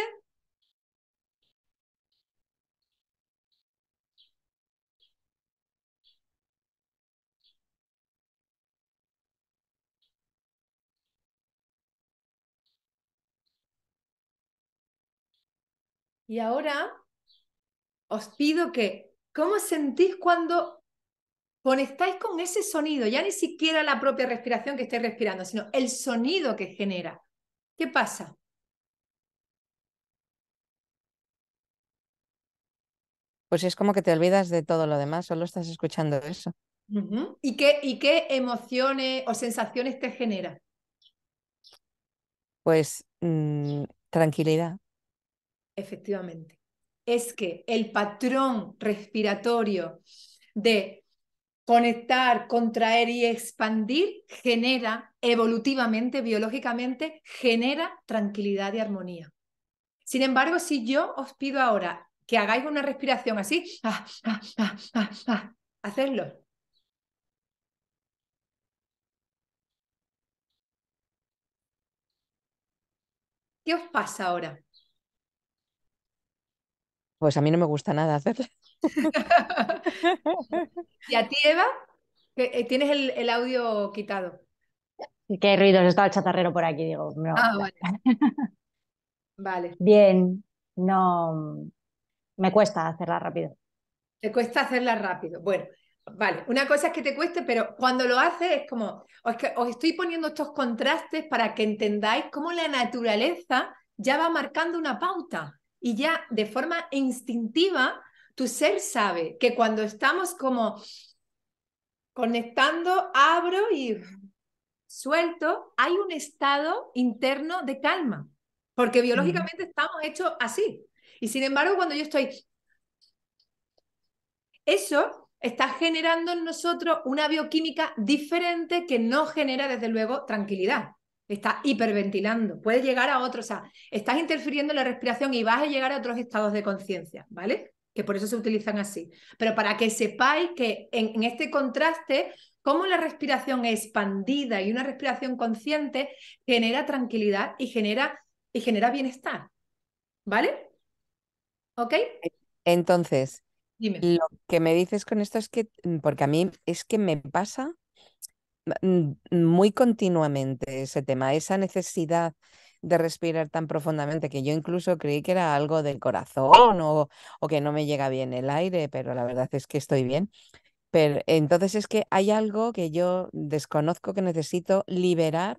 y ahora os pido que, ¿cómo sentís cuando conectáis con ese sonido? Ya ni siquiera la propia respiración que estáis respirando, sino el sonido que genera. ¿Qué pasa? Pues es como que te olvidas de todo lo demás, solo estás escuchando eso. Y qué emociones o sensaciones te genera? Pues tranquilidad. Efectivamente. Es que el patrón respiratorio de conectar, contraer y expandir genera evolutivamente, biológicamente, genera tranquilidad y armonía. Sin embargo, si yo os pido ahora que hagáis una respiración así, hacerlo. ¿Qué os pasa ahora? Pues a mí no me gusta nada hacerlo. Y a ti, Eva, que tienes el audio quitado. Qué ruidos, estaba el chatarrero por aquí, digo, no. Vale, vale. Bien, no, me cuesta hacerla rápido. Te cuesta hacerla rápido. Bueno, vale, una cosa es que te cueste, pero cuando lo haces es como, os estoy poniendo estos contrastes para que entendáis cómo la naturaleza ya va marcando una pauta y ya de forma instintiva tu ser sabe que cuando estamos como conectando, abro y suelto, hay un estado interno de calma, porque Mm. biológicamente estamos hechos así. Y sin embargo, cuando yo estoy... Eso está generando en nosotros una bioquímica diferente que no genera, desde luego, tranquilidad. Está hiperventilando, puede llegar a otros, o sea, estás interfiriendo en la respiración y vas a llegar a otros estados de conciencia, ¿vale? Que por eso se utilizan así. Pero para que sepáis que en este contraste, cómo la respiración expandida y una respiración consciente genera tranquilidad y genera bienestar, ¿vale? ¿Ok? Entonces, Dime. lo que me dices con esto es que, porque a mí es que me pasa muy continuamente ese tema, esa necesidad de respirar tan profundamente que yo incluso creí que era algo del corazón o que no me llega bien el aire, pero la verdad es que estoy bien. Pero entonces es que hay algo que yo desconozco que necesito liberar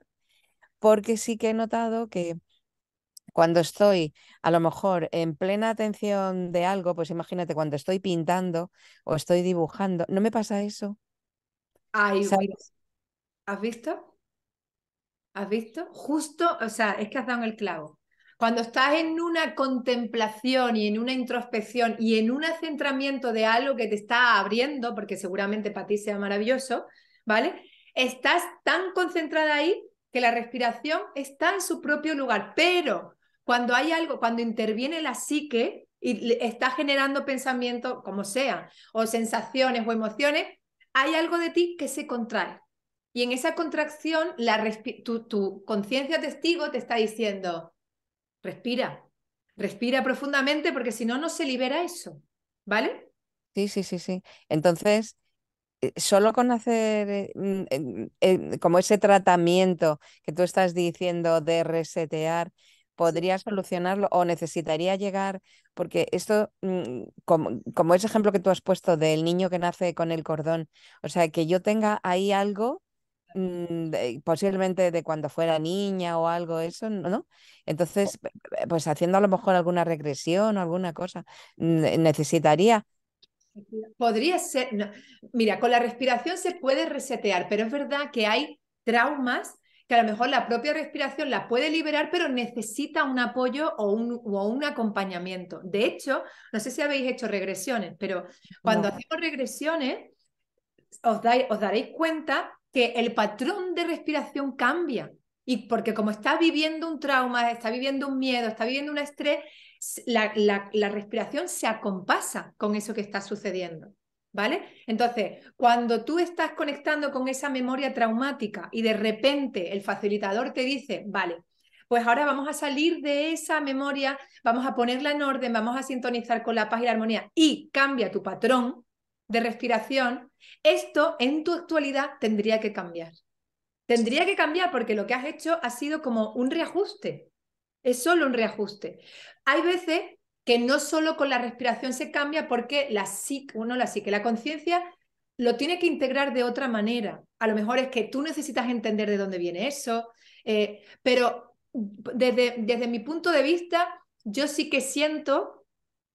porque sí que he notado que cuando estoy a lo mejor en plena atención de algo, pues imagínate cuando estoy pintando o estoy dibujando, no me pasa eso, Ay, mira, ¿sabes? ¿has visto? ¿Has visto? Justo, o sea, es que has dado en el clavo. Cuando estás en una contemplación y en una introspección y en un centramiento de algo que te está abriendo, porque seguramente para ti sea maravilloso, ¿vale? Estás tan concentrada ahí que la respiración está en su propio lugar, pero cuando hay algo, cuando interviene la psique y está generando pensamientos, como sea, o sensaciones o emociones, hay algo de ti que se contrae. Y en esa contracción, tu conciencia testigo te está diciendo, respira, respira profundamente porque si no, no se libera eso. ¿Vale? Sí, sí, sí, sí. Entonces, solo con hacer como ese tratamiento que tú estás diciendo de resetear, Sí. ¿podría solucionarlo o necesitaría llegar? Porque esto, como ese ejemplo que tú has puesto del niño que nace con el cordón, o sea, que yo tenga ahí algo, posiblemente de cuando fuera niña o algo, eso, ¿no? Entonces, pues haciendo a lo mejor alguna regresión o alguna cosa, necesitaría. Podría ser, no. Mira, con la respiración se puede resetear, pero es verdad que hay traumas que a lo mejor la propia respiración la puede liberar, pero necesita un apoyo o un acompañamiento. De hecho, no sé si habéis hecho regresiones, pero cuando No. hacemos regresiones, os daréis cuenta que el patrón de respiración cambia. Y porque como está viviendo un trauma, está viviendo un miedo, está viviendo un estrés, la respiración se acompasa con eso que está sucediendo. ¿Vale? Entonces, cuando tú estás conectando con esa memoria traumática y de repente el facilitador te dice, vale, pues ahora vamos a salir de esa memoria, vamos a ponerla en orden, vamos a sintonizar con la paz y la armonía y cambia tu patrón de respiración, esto en tu actualidad tendría que cambiar. Tendría que cambiar porque lo que has hecho ha sido como un reajuste. Es solo un reajuste. Hay veces que no solo con la respiración se cambia porque la conciencia lo tiene que integrar de otra manera. A lo mejor es que tú necesitas entender de dónde viene eso, pero desde mi punto de vista, yo sí que siento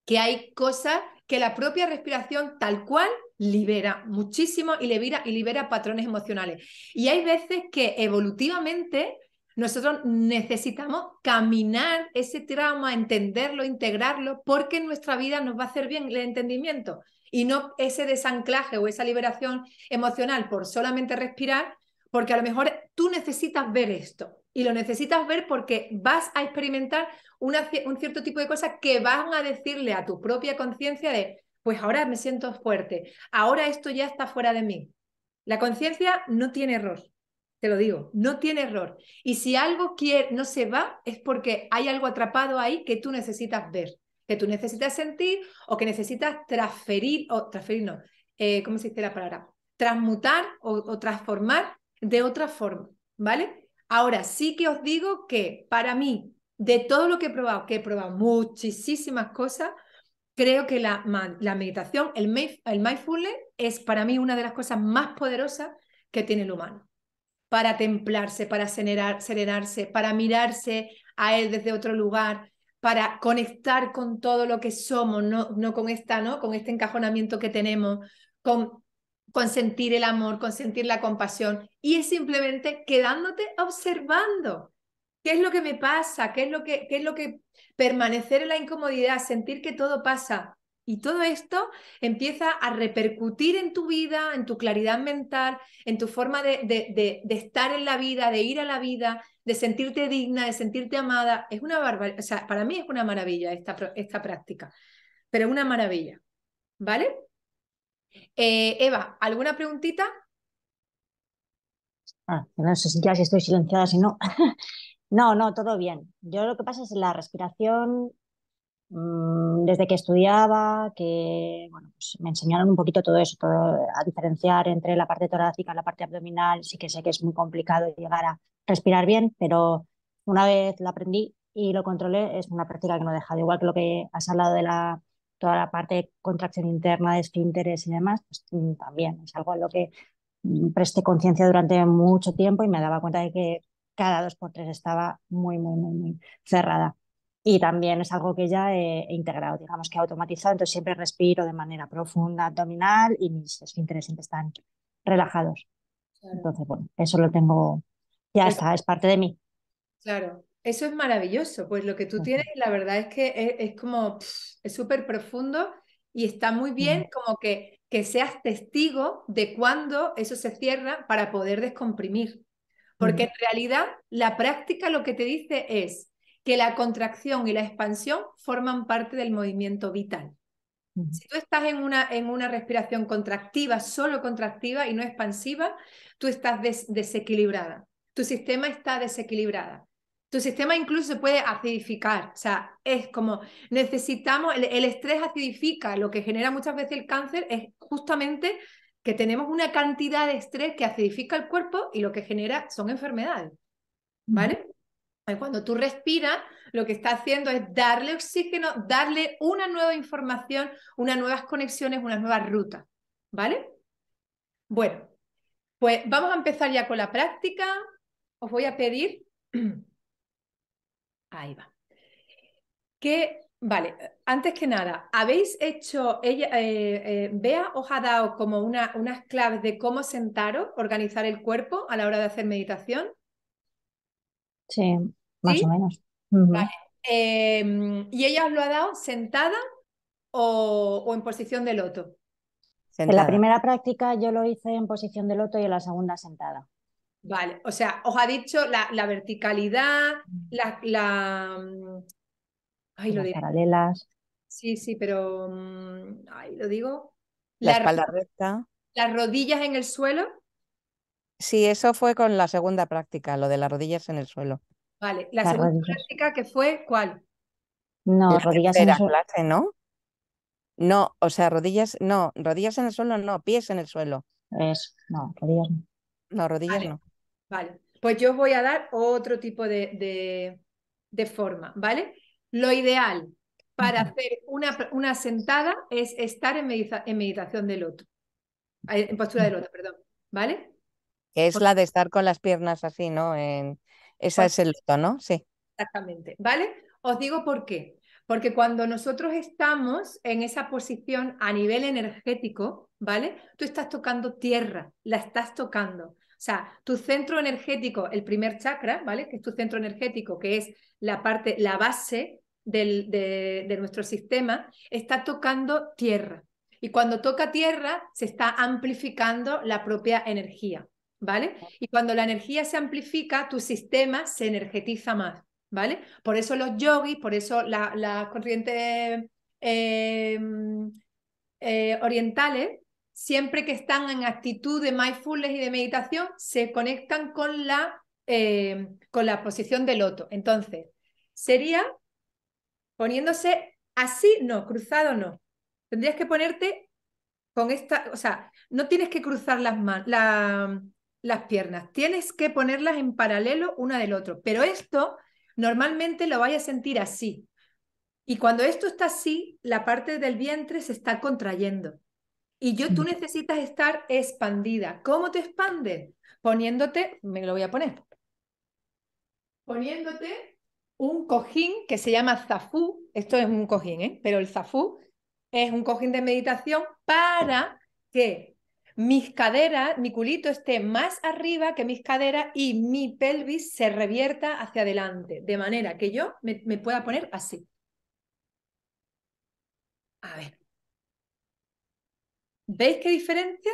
que hay cosas que la propia respiración tal cual libera muchísimo y libera patrones emocionales. Y hay veces que evolutivamente nosotros necesitamos caminar ese trauma, entenderlo, integrarlo, porque en nuestra vida nos va a hacer bien el entendimiento y no ese desanclaje o esa liberación emocional por solamente respirar, porque a lo mejor tú necesitas ver esto y lo necesitas ver porque vas a experimentar un cierto tipo de cosas que van a decirle a tu propia conciencia de, pues ahora me siento fuerte, ahora esto ya está fuera de mí. La conciencia no tiene error, te lo digo, no tiene error. Y si algo no se va, es porque hay algo atrapado ahí que tú necesitas ver, que tú necesitas sentir o que necesitas transferir no, ¿cómo se dice la palabra? Transmutar o transformar de otra forma, ¿vale? Ahora sí que os digo que para mí, de todo lo que he probado muchísimas cosas, creo que la meditación, el mindfulness, es para mí una de las cosas más poderosas que tiene el humano. Para templarse, para serenarse, para mirarse a él desde otro lugar, para conectar con todo lo que somos, no con ¿no? Con este encajonamiento que tenemos, con, con sentir el amor, con sentir la compasión. Y es simplemente quedándote observando. ¿Qué es lo que me pasa? Qué es lo que permanecer en la incomodidad, sentir que todo pasa? Y todo esto empieza a repercutir en tu vida, en tu claridad mental, en tu forma de estar en la vida, de ir a la vida, de sentirte digna, de sentirte amada. Es una barbaridad, o sea, para mí es una maravilla esta práctica, pero es una maravilla, ¿vale? Eva, ¿alguna preguntita? No sé si ya si estoy silenciada, si no. No, no, todo bien. Yo lo que pasa es la respiración, desde que estudiaba, que bueno, pues me enseñaron un poquito todo eso, todo, a diferenciar entre la parte torácica y la parte abdominal. Sí que sé que es muy complicado llegar a respirar bien, pero una vez lo aprendí y lo controlé, es una práctica que no he dejado. Igual que lo que has hablado de toda la parte de contracción interna, de esfínteres y demás, pues también es algo a lo que presté conciencia durante mucho tiempo y me daba cuenta de que cada 2 por 3 estaba muy cerrada. Y también es algo que ya he integrado, digamos que he automatizado, entonces siempre respiro de manera profunda abdominal y mis esfínteres siempre están relajados. Claro. Entonces, bueno, eso lo tengo, ya Pues está, es parte de mí. claro, eso es maravilloso. Pues lo que tú tienes, la verdad es que es como, es súper profundo y está muy bien como que seas testigo de cuando eso se cierra para poder descomprimir. Porque en realidad la práctica lo que te dice es que la contracción y la expansión forman parte del movimiento vital. Si tú estás en una respiración contractiva, solo contractiva y no expansiva, tú estás desequilibrada. Tu sistema está desequilibrado. Tu sistema incluso se puede acidificar. O sea, es como necesitamos, el estrés acidifica. Lo que genera muchas veces el cáncer es justamente que tenemos una cantidad de estrés que acidifica el cuerpo y lo que genera son enfermedades. ¿Vale? Cuando tú respiras, lo que está haciendo es darle oxígeno, darle una nueva información, unas nuevas conexiones, unas nuevas rutas. ¿Vale? Bueno, pues vamos a empezar ya con la práctica. Os voy a pedir, ahí va, que, vale, antes que nada, ¿habéis hecho, Bea os ha dado como unas claves de cómo sentaros, organizar el cuerpo a la hora de hacer meditación? Sí, más o ¿Sí? menos. Vale. ¿Y ella os lo ha dado sentada o en posición de loto? En la sentada. primera práctica yo lo hice en posición de loto y en la segunda sentada. Vale, o sea, os ha dicho la verticalidad, ay, lo Las diré. paralelas. Sí, sí, pero, ay, lo digo. La La- espalda recta. las rodillas en el suelo. Sí, eso fue con la segunda práctica, lo de las rodillas en el suelo. Vale, la Las segunda rodillas. práctica que fue, ¿cuál? No, La rodillas en el tercera suelo. clase, ¿no? No, o sea, rodillas, no, rodillas en el suelo, no, pies en el suelo. No, rodillas no. No, rodillas Vale, no. vale. Pues yo os voy a dar otro tipo de forma, ¿vale? Lo ideal para Ujú. hacer una sentada es estar en meditación de loto, en postura de loto, perdón, ¿vale? Que es Pues, la de estar con las piernas así, ¿no? Esa pues, es el loto, ¿no? Sí. exactamente, ¿vale? Os digo por qué. Porque cuando nosotros estamos en esa posición a nivel energético, ¿vale? Tú estás tocando tierra, la estás tocando. O sea, tu centro energético, el primer chakra, ¿vale? Que es tu centro energético, que es la parte, la base de nuestro sistema, está tocando tierra. Y cuando toca tierra, se está amplificando la propia energía, ¿vale? Y cuando la energía se amplifica, tu sistema se energetiza más. ¿Vale? Por eso los yogis, por eso las corrientes eh, orientales, siempre que están en actitud de mindfulness y de meditación, se conectan con la posición de loto. Entonces, sería poniéndose así, no, cruzado no. Tendrías que ponerte con esta, o sea, no tienes que cruzar las piernas, tienes que ponerlas en paralelo una del otro, pero esto normalmente lo vais a sentir así. Y cuando esto está así, la parte del vientre se está contrayendo. Tú necesitas estar expandida. ¿Cómo te expandes? Poniéndote, me lo voy a poner, poniéndote un cojín que se llama zafú. Esto es un cojín, ¿eh? Pero el zafú es un cojín de meditación para que mis caderas, mi culito esté más arriba que mis caderas y mi pelvis se revierta hacia adelante, de manera que yo me pueda poner así. A ver. ¿Veis qué diferencia?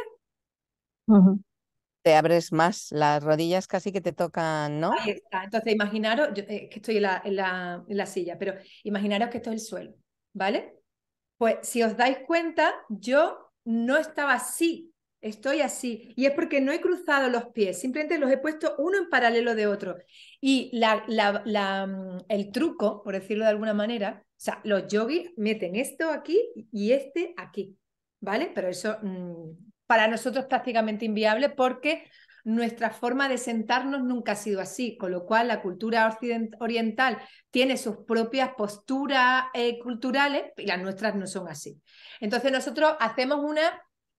Te abres más, las rodillas casi que te tocan, ¿no? Ahí está. Entonces, imaginaros, yo, que estoy en la silla, pero imaginaros que esto es el suelo, ¿vale? Pues si os dais cuenta, yo no estaba así, estoy así. Y es porque no he cruzado los pies, simplemente los he puesto uno en paralelo de otro. Y el truco, por decirlo de alguna manera, o sea, los yogis meten esto aquí y este aquí, ¿vale? Pero eso para nosotros es prácticamente inviable porque nuestra forma de sentarnos nunca ha sido así, con lo cual la cultura oriental tiene sus propias posturas culturales y las nuestras no son así. Entonces nosotros hacemos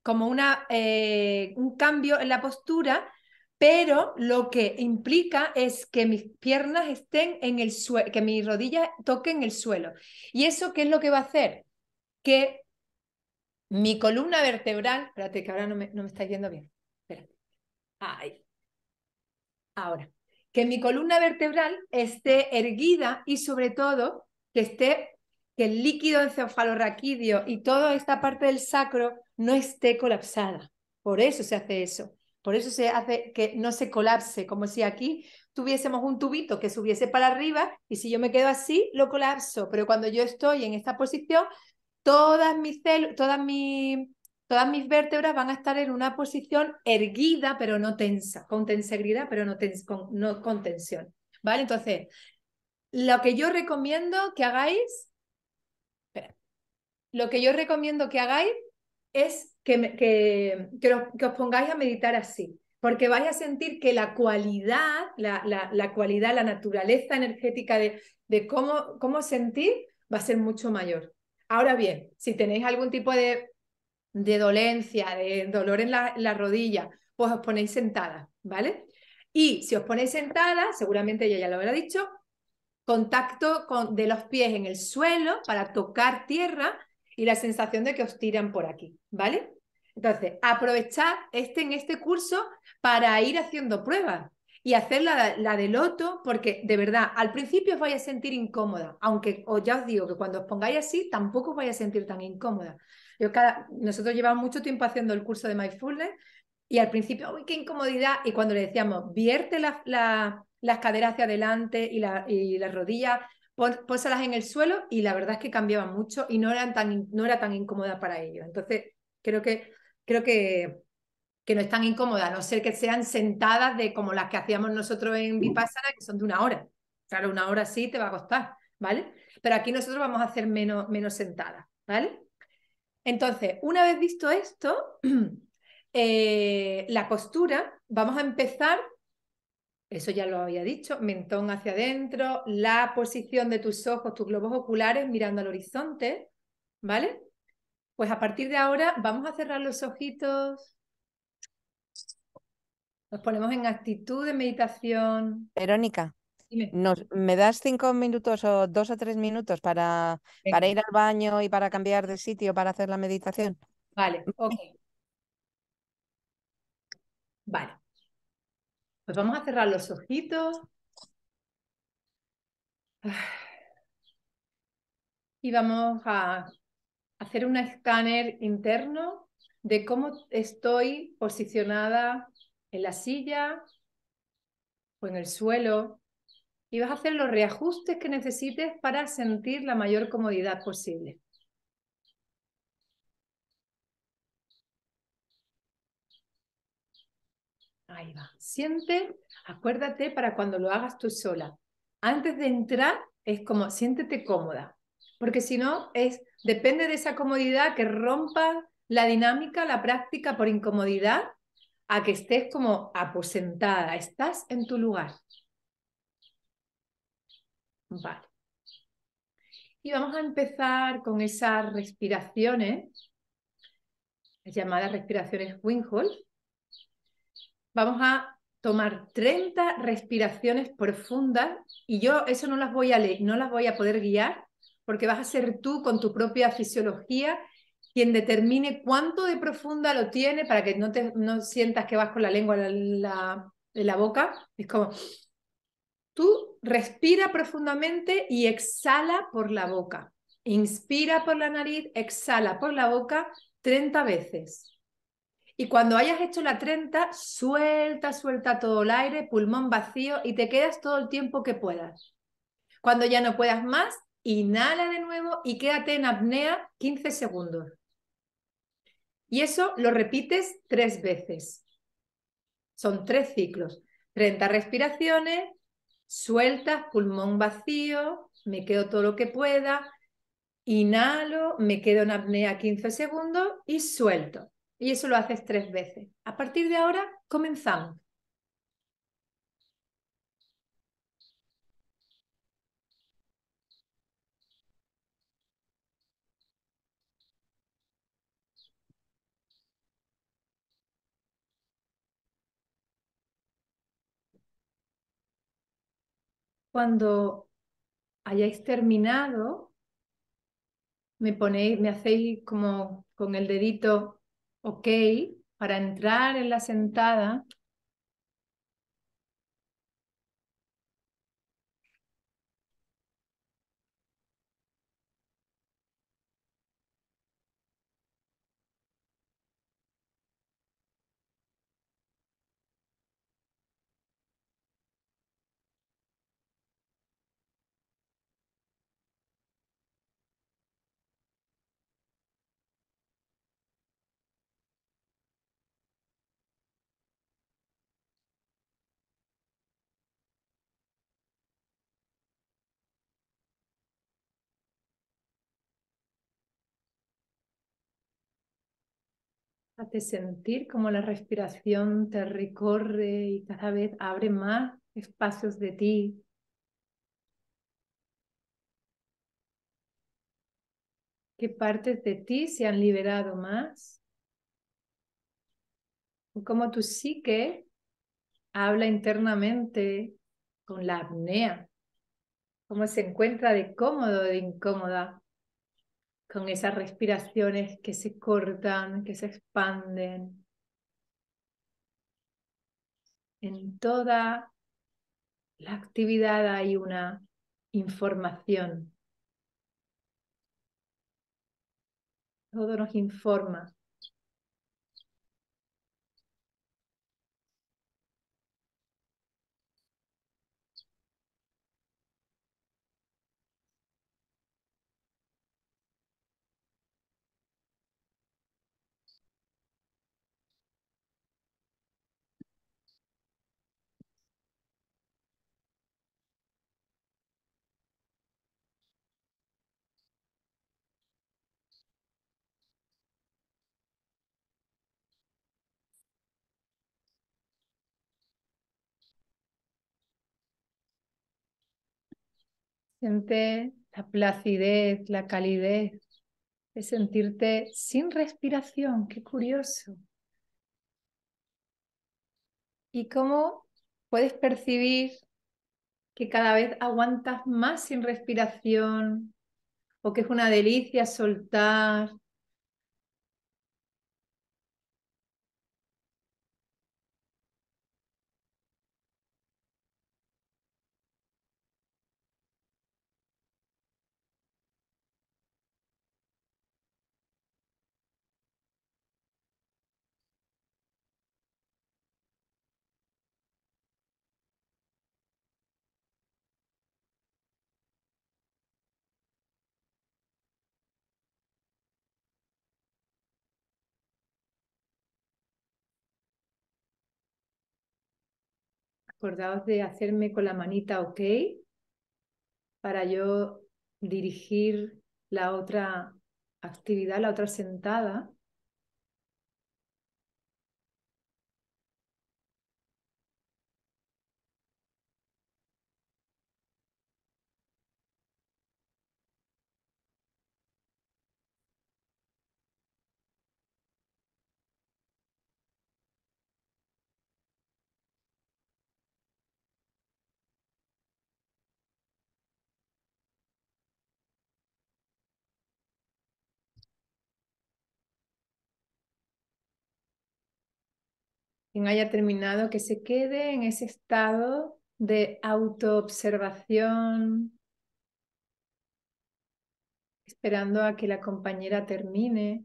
un cambio en la postura, pero lo que implica es que mis piernas estén en el suelo, que mis rodillas toquen el suelo. ¿Y eso qué es lo que va a hacer? Que mi columna vertebral, espérate que ahora no me estáis viendo bien, espérate. Ahí. Ahora, que mi columna vertebral esté erguida y sobre todo que el líquido encefalorraquídeo y toda esta parte del sacro no esté colapsada. Por eso se hace eso. Por eso se hace que no se colapse, como si aquí tuviésemos un tubito que subiese para arriba y si yo me quedo así, lo colapso. Pero cuando yo estoy en esta posición, todas mis vértebras van a estar en una posición erguida, pero no tensa, con tensegrida, pero no con tensión. ¿Vale? Entonces, lo que yo recomiendo que hagáis, es que os pongáis a meditar así, porque vais a sentir que la cualidad, la naturaleza energética de cómo sentir va a ser mucho mayor. Ahora bien, si tenéis algún tipo de dolencia, de dolor en la rodilla, pues os ponéis sentada, ¿vale? Y si os ponéis sentada, seguramente ella ya lo habrá dicho, contacto de los pies en el suelo para tocar tierra y la sensación de que os tiran por aquí, ¿vale? Entonces, aprovechad en este curso para ir haciendo pruebas y hacer la de loto, porque de verdad, al principio os vais a sentir incómoda, aunque ya os digo que cuando os pongáis así, tampoco os vais a sentir tan incómoda. Nosotros llevamos mucho tiempo haciendo el curso de Mindfulness y al principio, uy, qué incomodidad, y cuando le decíamos, vierte las caderas hacia adelante y las rodillas, pósalas en el suelo, y la verdad es que cambiaba mucho y no era tan incómoda para ellos. Entonces, creo que no es tan incómoda, a no ser que sean sentadas como las que hacíamos nosotros en Vipassana, que son de 1 hora. Claro, 1 hora sí te va a costar, ¿vale? Pero aquí nosotros vamos a hacer menos sentadas, ¿vale? Entonces, una vez visto esto, la postura, vamos a empezar, eso ya lo había dicho, mentón hacia adentro, la posición de tus ojos, tus globos oculares mirando al horizonte, ¿vale? Pues a partir de ahora vamos a cerrar los ojitos, nos ponemos en actitud de meditación. Verónica, Dime. ¿me das 5 minutos o 2 o 3 minutos para Venga. ir al baño y para cambiar de sitio para hacer la meditación? Vale, ok. Vale. Pues vamos a cerrar los ojitos. Y vamos a hacer un escáner interno de cómo estoy posicionada en la silla o en el suelo. Y vas a hacer los reajustes que necesites para sentir la mayor comodidad posible. Ahí va. Siente, acuérdate para cuando lo hagas tú sola. Antes de entrar es como siéntete cómoda, porque si no depende de esa comodidad que rompa la dinámica, la práctica por incomodidad, a que estés como aposentada, estás en tu lugar. Vale. Y vamos a empezar con esas respiraciones, llamadas respiraciones Wim-Hof. Vamos a tomar 30 respiraciones profundas y yo eso no las voy a leer, no las voy a poder guiar porque vas a ser tú con tu propia fisiología quien determine cuánto de profunda lo tiene para que no sientas que vas con la lengua en la boca. Es como, tú respira profundamente y exhala por la boca. Inspira por la nariz, exhala por la boca 30 veces. Y cuando hayas hecho la 30, suelta todo el aire, pulmón vacío y te quedas todo el tiempo que puedas. Cuando ya no puedas más, inhala de nuevo y quédate en apnea 15 segundos. Y eso lo repites 3 veces. Son 3 ciclos. 30 respiraciones, sueltas, pulmón vacío, me quedo todo lo que pueda, inhalo, me quedo en apnea 15 segundos y suelto. Y eso lo haces 3 veces. A partir de ahora, comenzamos. Cuando hayáis terminado, me hacéis como con el dedito OK para entrar en la sentada. Hace sentir como la respiración te recorre y cada vez abre más espacios de ti. ¿Qué partes de ti se han liberado más? Cómo tu psique habla internamente con la apnea. Cómo se encuentra de cómodo, de incómoda, con esas respiraciones que se cortan, que se expanden. En toda la actividad hay una información. Todo nos informa. Siente la placidez, la calidez de sentirte sin respiración. Qué curioso. Y cómo puedes percibir que cada vez aguantas más sin respiración o que es una delicia soltar. Acordaos de hacerme con la manita OK para yo dirigir la otra actividad, la otra sentada. Quien haya terminado, que se quede en ese estado de autoobservación, esperando a que la compañera termine.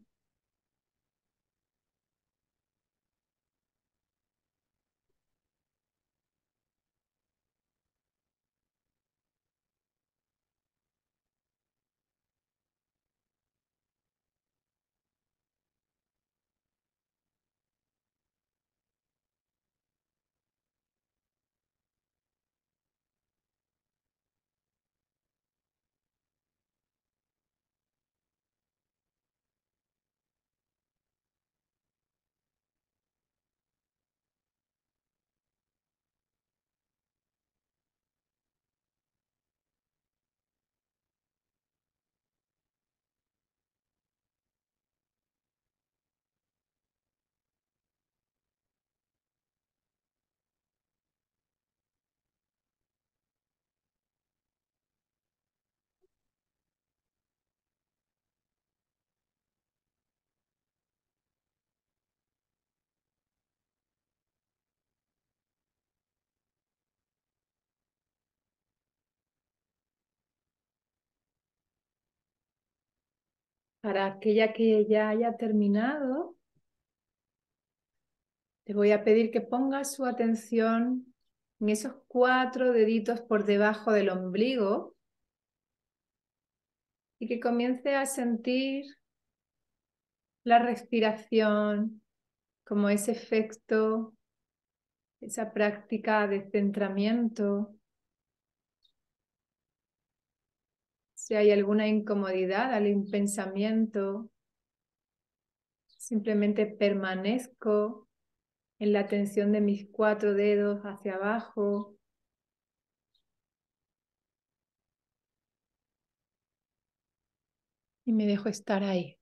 Para aquella que ya haya terminado, te voy a pedir que ponga su atención en esos 4 deditos por debajo del ombligo y que comience a sentir la respiración como ese efecto, esa práctica de centramiento. Si hay alguna incomodidad, algún pensamiento, simplemente permanezco en la tensión de mis 4 dedos hacia abajo. Y me dejo estar ahí.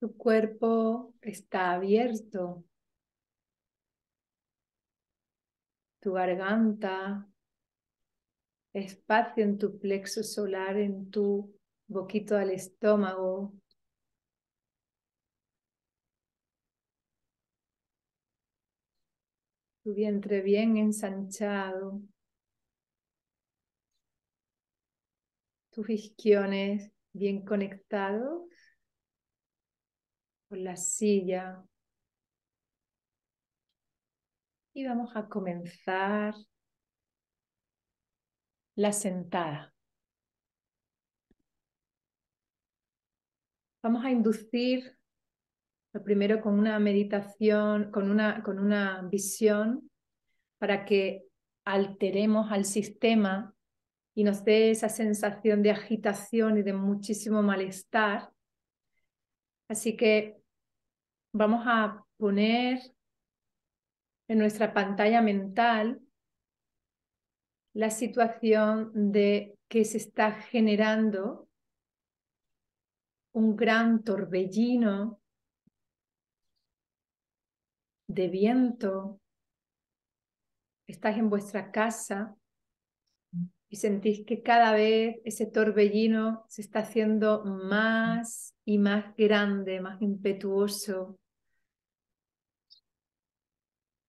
Tu cuerpo está abierto. Tu garganta, espacio en tu plexo solar, en tu boquito al estómago. Tu vientre bien ensanchado. Tus isquiones bien conectados con la silla. Y vamos a comenzar la sentada. Vamos a inducir lo primero con una meditación, con una visión para que alteremos al sistema y nos dé esa sensación de agitación y de muchísimo malestar. Así que vamos a poner en nuestra pantalla mental la situación de que se está generando un gran torbellino de viento. Estás en vuestra casa y sentís que cada vez ese torbellino se está haciendo más y más grande, más impetuoso.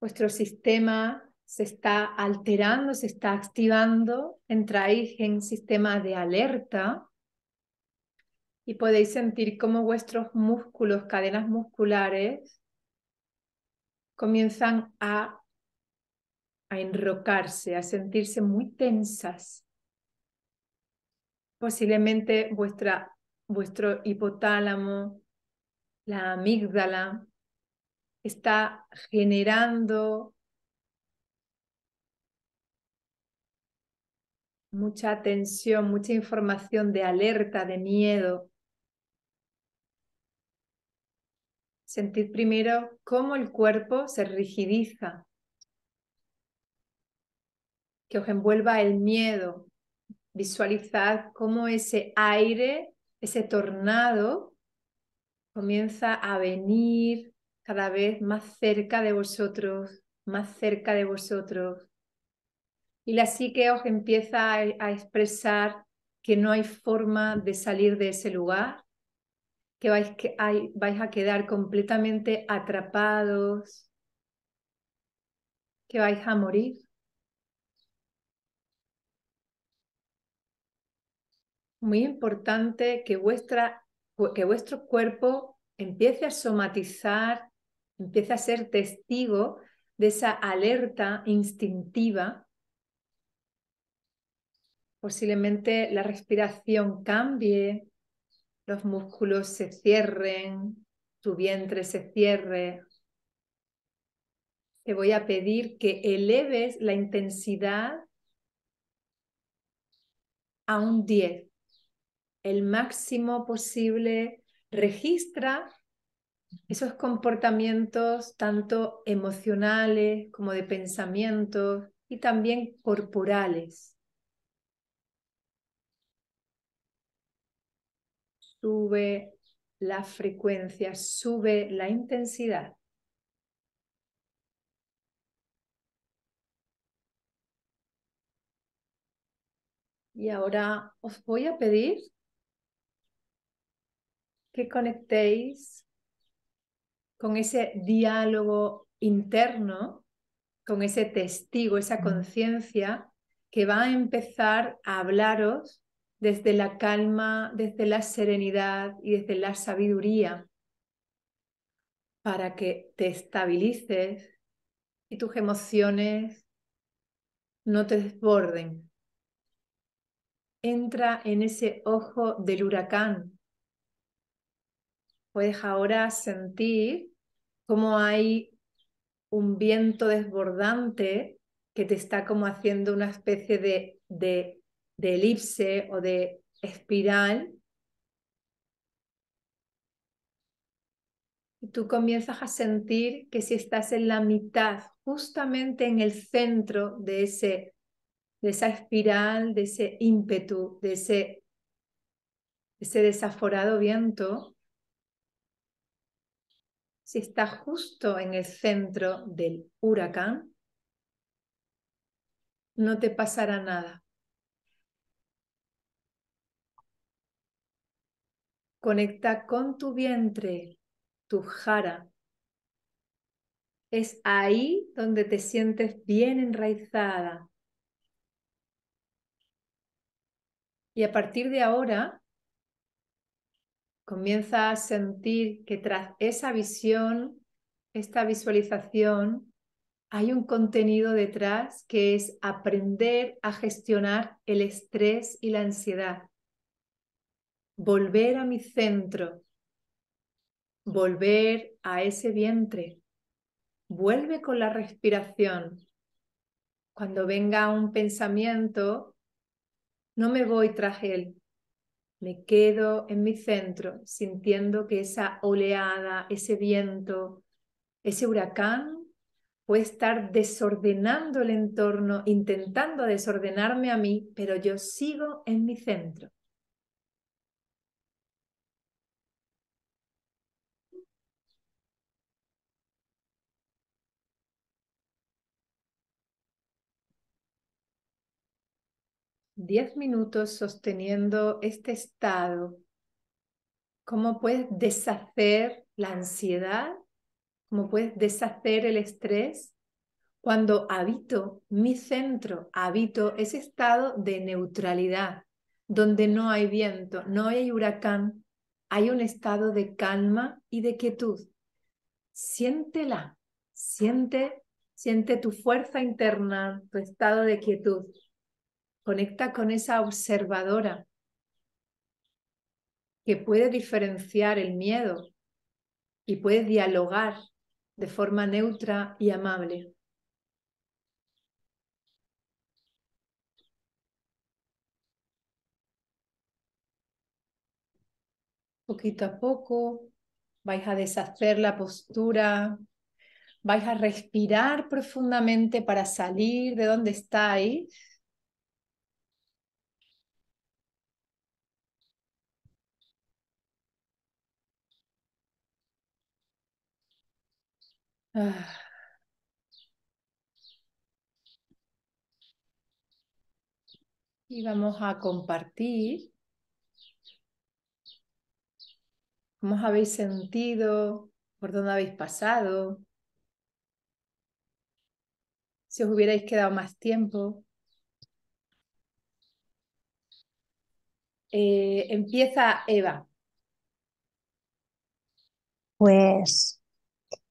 Vuestro sistema se está alterando, se está activando, entráis en sistema de alerta y podéis sentir cómo vuestros músculos, cadenas musculares, comienzan a enrocarse, a sentirse muy tensas. Posiblemente vuestro hipotálamo, la amígdala, está generando mucha tensión, mucha información de alerta, de miedo. Sentir primero cómo el cuerpo se rigidiza, que os envuelva el miedo. Visualizad cómo ese aire, ese tornado, comienza a venir cada vez más cerca de vosotros, más cerca de vosotros. Y la psique os empieza a expresar que no hay forma de salir de ese lugar, que vais a quedar completamente atrapados, que vais a morir. Muy importante que vuestro cuerpo empiece a somatizar, empiece a ser testigo de esa alerta instintiva. Posiblemente la respiración cambie, los músculos se cierren, tu vientre se cierre. Te voy a pedir que eleves la intensidad a un 10, el máximo posible. Registra esos comportamientos tanto emocionales como de pensamientos y también corporales. Sube la frecuencia, sube la intensidad. Y ahora os voy a pedir que conectéis con ese diálogo interno, con ese testigo, esa conciencia que va a empezar a hablaros desde la calma, desde la serenidad y desde la sabiduría, para que te estabilices y tus emociones no te desborden. Entra en ese ojo del huracán. Puedes ahora sentir cómo hay un viento desbordante que te está como haciendo una especie de elipse o de espiral. Y tú comienzas a sentir que si estás en la mitad, justamente en el centro de esa espiral, de ese ímpetu, de ese desaforado viento, si estás justo en el centro del huracán, no te pasará nada. Conecta con tu vientre, tu jara. Es ahí donde te sientes bien enraizada. Y a partir de ahora, comienza a sentir que tras esa visión, esta visualización, hay un contenido detrás que es aprender a gestionar el estrés y la ansiedad. Volver a mi centro, volver a ese vientre. Vuelve con la respiración. Cuando venga un pensamiento, no me voy tras él. Me quedo en mi centro, sintiendo que esa oleada, ese viento, ese huracán puede estar desordenando el entorno, intentando desordenarme a mí, pero yo sigo en mi centro. Diez minutos sosteniendo este estado. ¿Cómo puedes deshacer la ansiedad? ¿Cómo puedes deshacer el estrés? Cuando habito mi centro, habito ese estado de neutralidad, donde no hay viento, no hay huracán, hay un estado de calma y de quietud. Siéntela, siente tu fuerza interna, tu estado de quietud. Conecta con esa observadora que puede diferenciar el miedo y puede dialogar de forma neutra y amable. Poquito a poco vais a deshacer la postura, vais a respirar profundamente para salir de donde estáis. Ah. Y vamos a compartir cómo os habéis sentido, por dónde habéis pasado, si os hubierais quedado más tiempo. Empieza Eva. Pues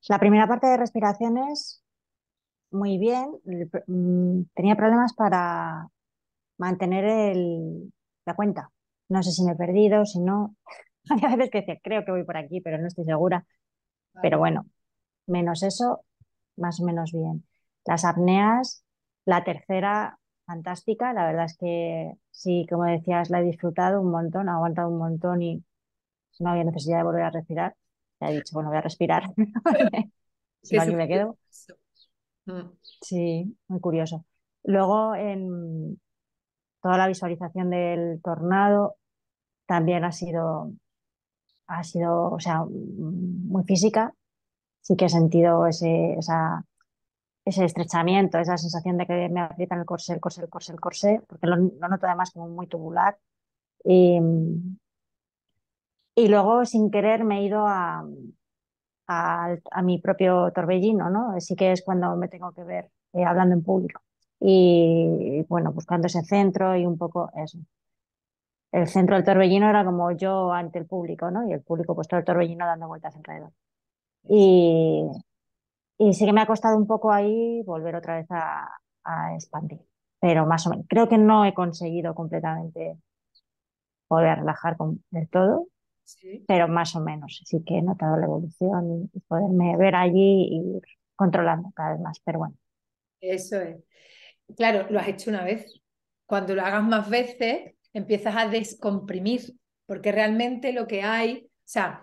la primera parte de respiraciones, muy bien. Tenía problemas para mantener la cuenta. No sé si me he perdido, si no. Había veces que decía, creo que voy por aquí, pero no estoy segura. Pero Vale. bueno, menos eso, más o menos bien. Las apneas, la tercera, fantástica. La verdad es que sí, como decías, la he disfrutado un montón, ha aguantado un montón y no había necesidad de volver a respirar. Ya he dicho, bueno, voy a respirar. Si Que no, se aquí me quedo. Mm. Sí, muy curioso. Luego, en toda la visualización del tornado también ha sido, o sea, muy física. Sí que he sentido ese estrechamiento, esa sensación de que me aprietan el corsé, el corsé, el corsé, el corsé, porque lo noto además como muy tubular. Y, y luego, sin querer, me he ido a mi propio torbellino, ¿no? Sí que es cuando me tengo que ver hablando en público. Y bueno, buscando ese centro y un poco eso. El centro del torbellino era como yo ante el público, ¿no? Y el público, pues todo el torbellino dando vueltas alrededor. Y, y sí que me ha costado un poco ahí volver otra vez a expandir, pero más o menos. Creo que no he conseguido completamente volver a relajar del todo, Sí, pero más o menos. Sí que he notado la evolución y poderme ver allí y ir controlando cada vez más, pero bueno. eso es. Claro, lo has hecho una vez. Cuando lo hagas más veces, empiezas a descomprimir, porque realmente lo que hay, o sea,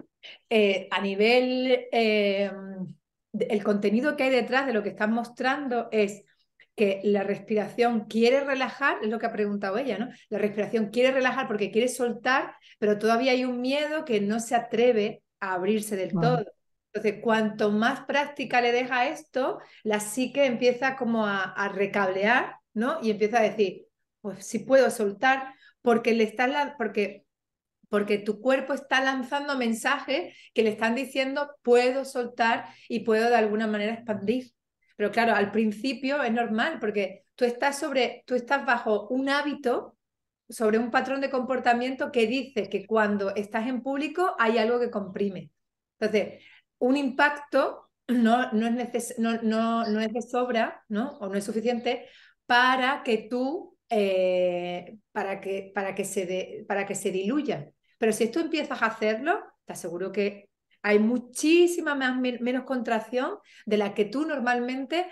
a nivel, el contenido que hay detrás de lo que estás mostrando es que la respiración quiere relajar, es lo que ha preguntado ella, ¿no? La respiración quiere relajar porque quiere soltar, pero todavía hay un miedo que no se atreve a abrirse del Mm, todo. Entonces, cuanto más práctica le deja esto, la psique empieza como a recablear, ¿no? Y empieza a decir, pues sí puedo soltar, porque porque tu cuerpo está lanzando mensajes que le están diciendo puedo soltar y puedo de alguna manera expandir. Pero claro, al principio es normal porque tú estás bajo un hábito, sobre un patrón de comportamiento que dice que cuando estás en público hay algo que comprime. Entonces, un impacto no es de sobra, ¿no? O no es suficiente para que tú, para que se diluya. Pero si tú empiezas a hacerlo, te aseguro que hay muchísima menos contracción de la que tú normalmente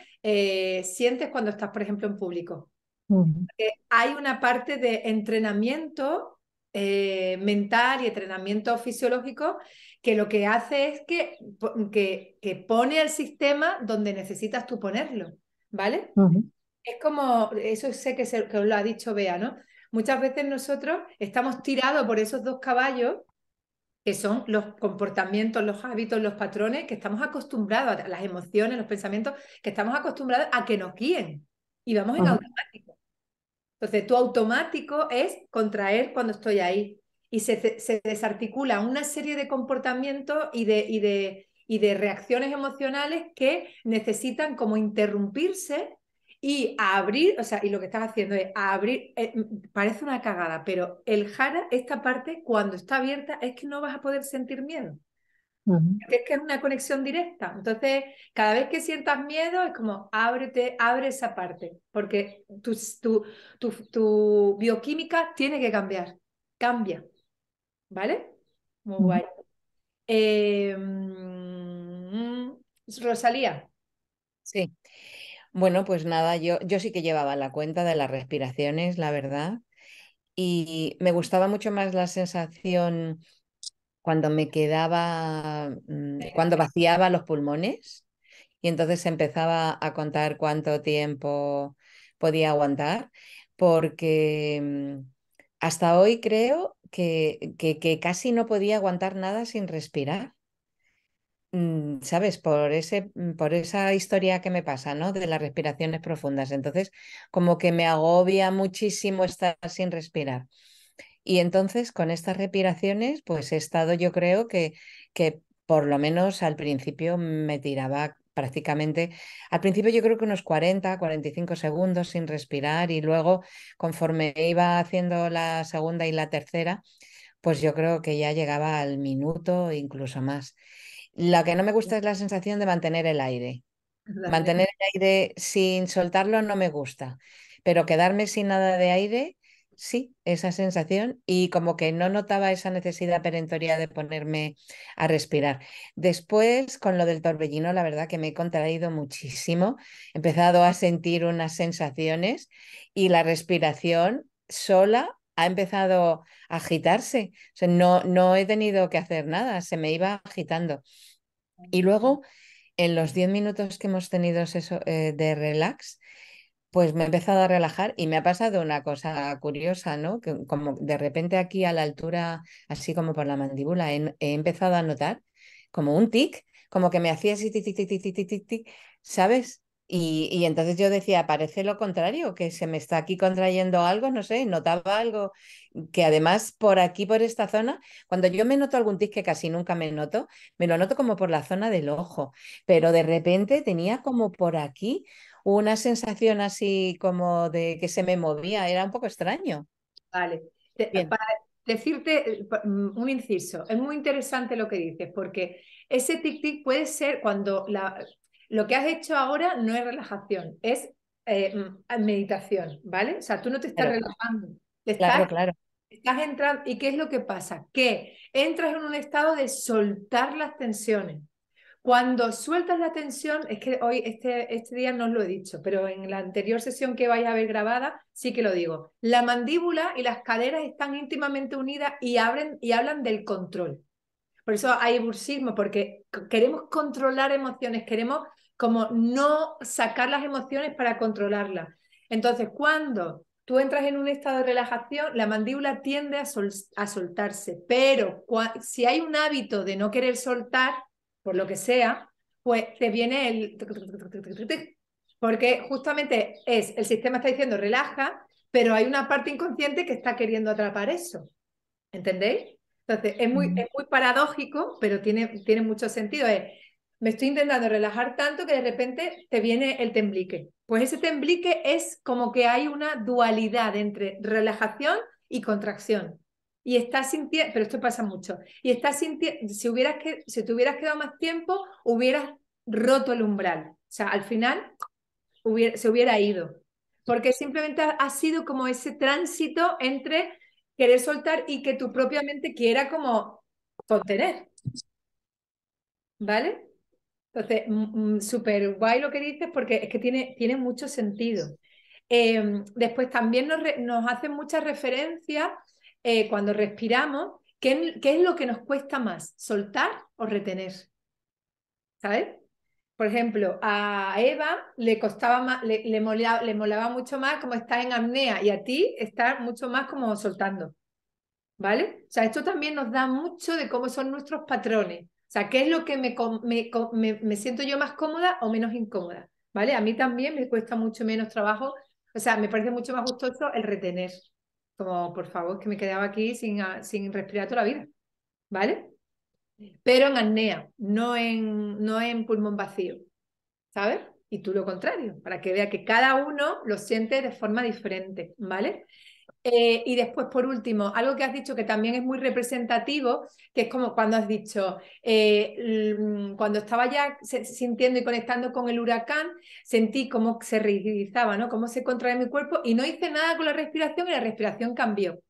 sientes cuando estás, por ejemplo, en público. mm, Hay una parte de entrenamiento mental y entrenamiento fisiológico que lo que hace es que pone el sistema donde necesitas tú ponerlo, ¿vale? mm, Es como, eso sé que os lo ha dicho Bea, ¿no? Muchas veces nosotros estamos tirados por esos dos caballos que son los comportamientos, los hábitos, los patrones que estamos acostumbrados, a las emociones, los pensamientos, que estamos acostumbrados a que nos guíen y vamos en mm, automático. Entonces, tu automático es contraer cuando estoy ahí y se desarticula una serie de comportamientos y de reacciones emocionales que necesitan como interrumpirse y abrir, o sea, y lo que estás haciendo es abrir, parece una cagada, pero el jara, esta parte, cuando está abierta, es que no vas a poder sentir miedo. mm, Porque es que es una conexión directa. Entonces, cada vez que sientas miedo, es como ábrete, abre esa parte, porque tu bioquímica tiene que cambiar. Cambia, ¿vale? Muy mm. guay. Rosalía. Sí. Bueno, pues nada, yo sí que llevaba la cuenta de las respiraciones, la verdad, y me gustaba mucho más la sensación cuando me quedaba, cuando vaciaba los pulmones y entonces empezaba a contar cuánto tiempo podía aguantar, porque hasta hoy creo que casi no podía aguantar nada sin respirar. ¿Sabes? Por esa historia que me pasa, ¿no? De las respiraciones profundas. Entonces, como que me agobia muchísimo estar sin respirar. Y entonces, con estas respiraciones, pues he estado, yo creo que por lo menos al principio me tiraba prácticamente, al principio yo creo que unos 40, 45 segundos sin respirar y luego, conforme iba haciendo la segunda y la tercera, pues yo creo que ya llegaba al minuto, incluso más. La que no me gusta es la sensación de mantener el aire. Dale. Mantener el aire sin soltarlo no me gusta, pero quedarme sin nada de aire, sí, esa sensación y como que no notaba esa necesidad perentoria de ponerme a respirar. Después, con lo del torbellino, la verdad que me he contraído muchísimo, he empezado a sentir unas sensaciones y la respiración sola ha empezado a agitarse. O sea, no he tenido que hacer nada, se me iba agitando. Y luego en los 10 minutos que hemos tenido de relax, pues me he empezado a relajar y me ha pasado una cosa curiosa, ¿no? Que como de repente aquí a la altura, así como por la mandíbula, he empezado a notar como un tic, como que me hacía así, tic, tic, tic, tic, tic, tic, tic, tic, ¿sabes? Y entonces yo decía, parece lo contrario, que se me está aquí contrayendo algo, no sé, notaba algo que además por aquí, por esta zona, cuando yo me noto algún tic que casi nunca me noto, me lo noto como por la zona del ojo, pero de repente tenía como por aquí una sensación así como de que se me movía, era un poco extraño. Vale. Bien, Para decirte un inciso, es muy interesante lo que dices, porque ese tic-tic puede ser cuando lo que has hecho ahora no es relajación, es meditación, ¿vale? O sea, tú no te estás claro, relajando, te claro, claro. estás entrando. ¿Y qué es lo que pasa? Que entras en un estado de soltar las tensiones. Cuando sueltas la tensión, es que hoy, este día no os lo he dicho, pero en la anterior sesión que vais a ver grabada, sí que lo digo. La mandíbula y las caderas están íntimamente unidas y hablan del control. Por eso hay bursismo, porque queremos controlar emociones, queremos como no sacar las emociones para controlarlas. Entonces, cuando tú entras en un estado de relajación, la mandíbula tiende a soltarse, pero si hay un hábito de no querer soltar, por lo que sea, pues te viene porque justamente el sistema está diciendo relaja, pero hay una parte inconsciente que está queriendo atrapar eso. ¿Entendéis? Entonces, Mm. es muy paradójico, pero tiene mucho sentido. Me estoy intentando relajar tanto que de repente te viene el temblique. Pues ese temblique es como que hay una dualidad entre relajación y contracción. Y estás sintiendo, pero esto pasa mucho, y estás sintiendo, si te hubieras quedado más tiempo, hubieras roto el umbral. O sea, al final se hubiera ido. Porque simplemente ha sido como ese tránsito entre querer soltar y que tu propia mente quiera como contener, ¿vale? Entonces, súper guay lo que dices porque es que tiene mucho sentido. Después también nos hacen muchas referencias cuando respiramos, ¿qué es lo que nos cuesta más, soltar o retener? ¿Sabes? Por ejemplo, a Eva le costaba más, le molaba mucho más como estar en apnea y a ti estar mucho más como soltando, ¿vale? O sea, esto también nos da mucho de cómo son nuestros patrones. O sea, qué es lo que me siento yo más cómoda o menos incómoda, ¿vale? A mí también me cuesta mucho menos trabajo, o sea, me parece mucho más gustoso el retener, como por favor, que me quedaba aquí sin respirar toda la vida, ¿vale? Pero en apnea, no en pulmón vacío. ¿Sabes? Y tú lo contrario, para que vea que cada uno lo siente de forma diferente, ¿vale? Y después, por último, algo que has dicho que también es muy representativo, que es como cuando has dicho, cuando estaba ya sintiendo y conectando con el huracán, sentí cómo se rigidizaba, ¿no? Cómo se contrae mi cuerpo y no hice nada con la respiración y la respiración cambió.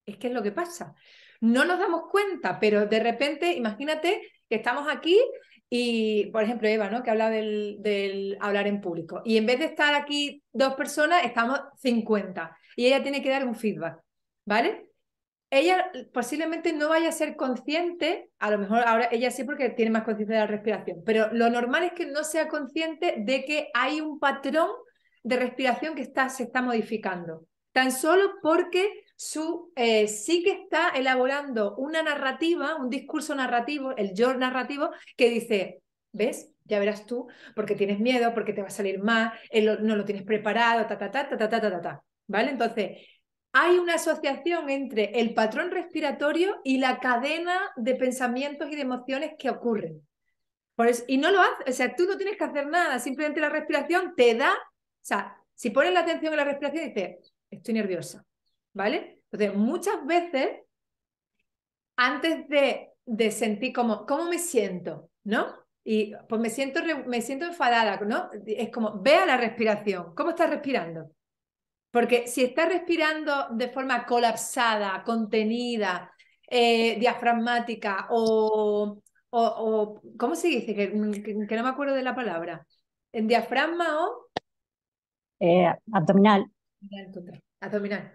Es que es lo que pasa. No nos damos cuenta, pero de repente, imagínate que estamos aquí Y, por ejemplo, Eva, ¿no? Que habla del hablar en público. Y en vez de estar aquí 2 personas, estamos 50. Y ella tiene que dar un feedback, ¿vale? Ella posiblemente no vaya a ser consciente, a lo mejor ahora ella sí porque tiene más conciencia de la respiración, pero lo normal es que no sea consciente de que hay un patrón de respiración que se está modificando, tan solo porque sí que está elaborando una narrativa, un discurso narrativo, el yo narrativo, que dice, ¿ves? Ya verás tú, porque tienes miedo, porque te va a salir mal, no lo tienes preparado, ¿vale? Entonces, hay una asociación entre el patrón respiratorio y la cadena de pensamientos y de emociones que ocurren. Por eso, y no lo haces, o sea, tú no tienes que hacer nada, simplemente la respiración te da, o sea, si pones la atención en la respiración, dices, estoy nerviosa, ¿vale? Entonces, muchas veces, antes de sentir cómo me siento, ¿no? Y pues me siento enfadada, ¿no? Es como, vea la respiración, ¿cómo estás respirando? Porque si estás respirando de forma colapsada, contenida, diafragmática o ¿cómo se dice? Que no me acuerdo de la palabra. En diafragma o Abdominal. abdominal.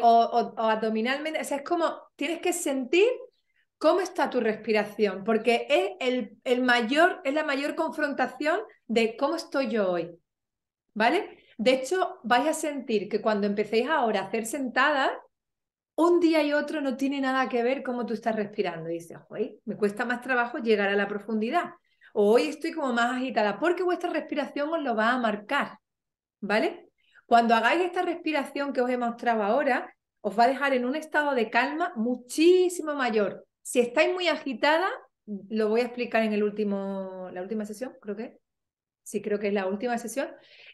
O abdominalmente, o sea, es como tienes que sentir cómo está tu respiración, porque es es la mayor confrontación de cómo estoy yo hoy. ¿Vale? De hecho, vais a sentir que cuando empecéis ahora a hacer sentadas, un día y otro no tiene nada que ver cómo tú estás respirando. Y dices, hoy me cuesta más trabajo llegar a la profundidad. O hoy estoy como más agitada, porque vuestra respiración os lo va a marcar. ¿Vale? Cuando hagáis esta respiración que os he mostrado ahora, os va a dejar en un estado de calma muchísimo mayor. Si estáis muy agitada, lo voy a explicar en la última sesión, creo que sí, creo que es la última sesión,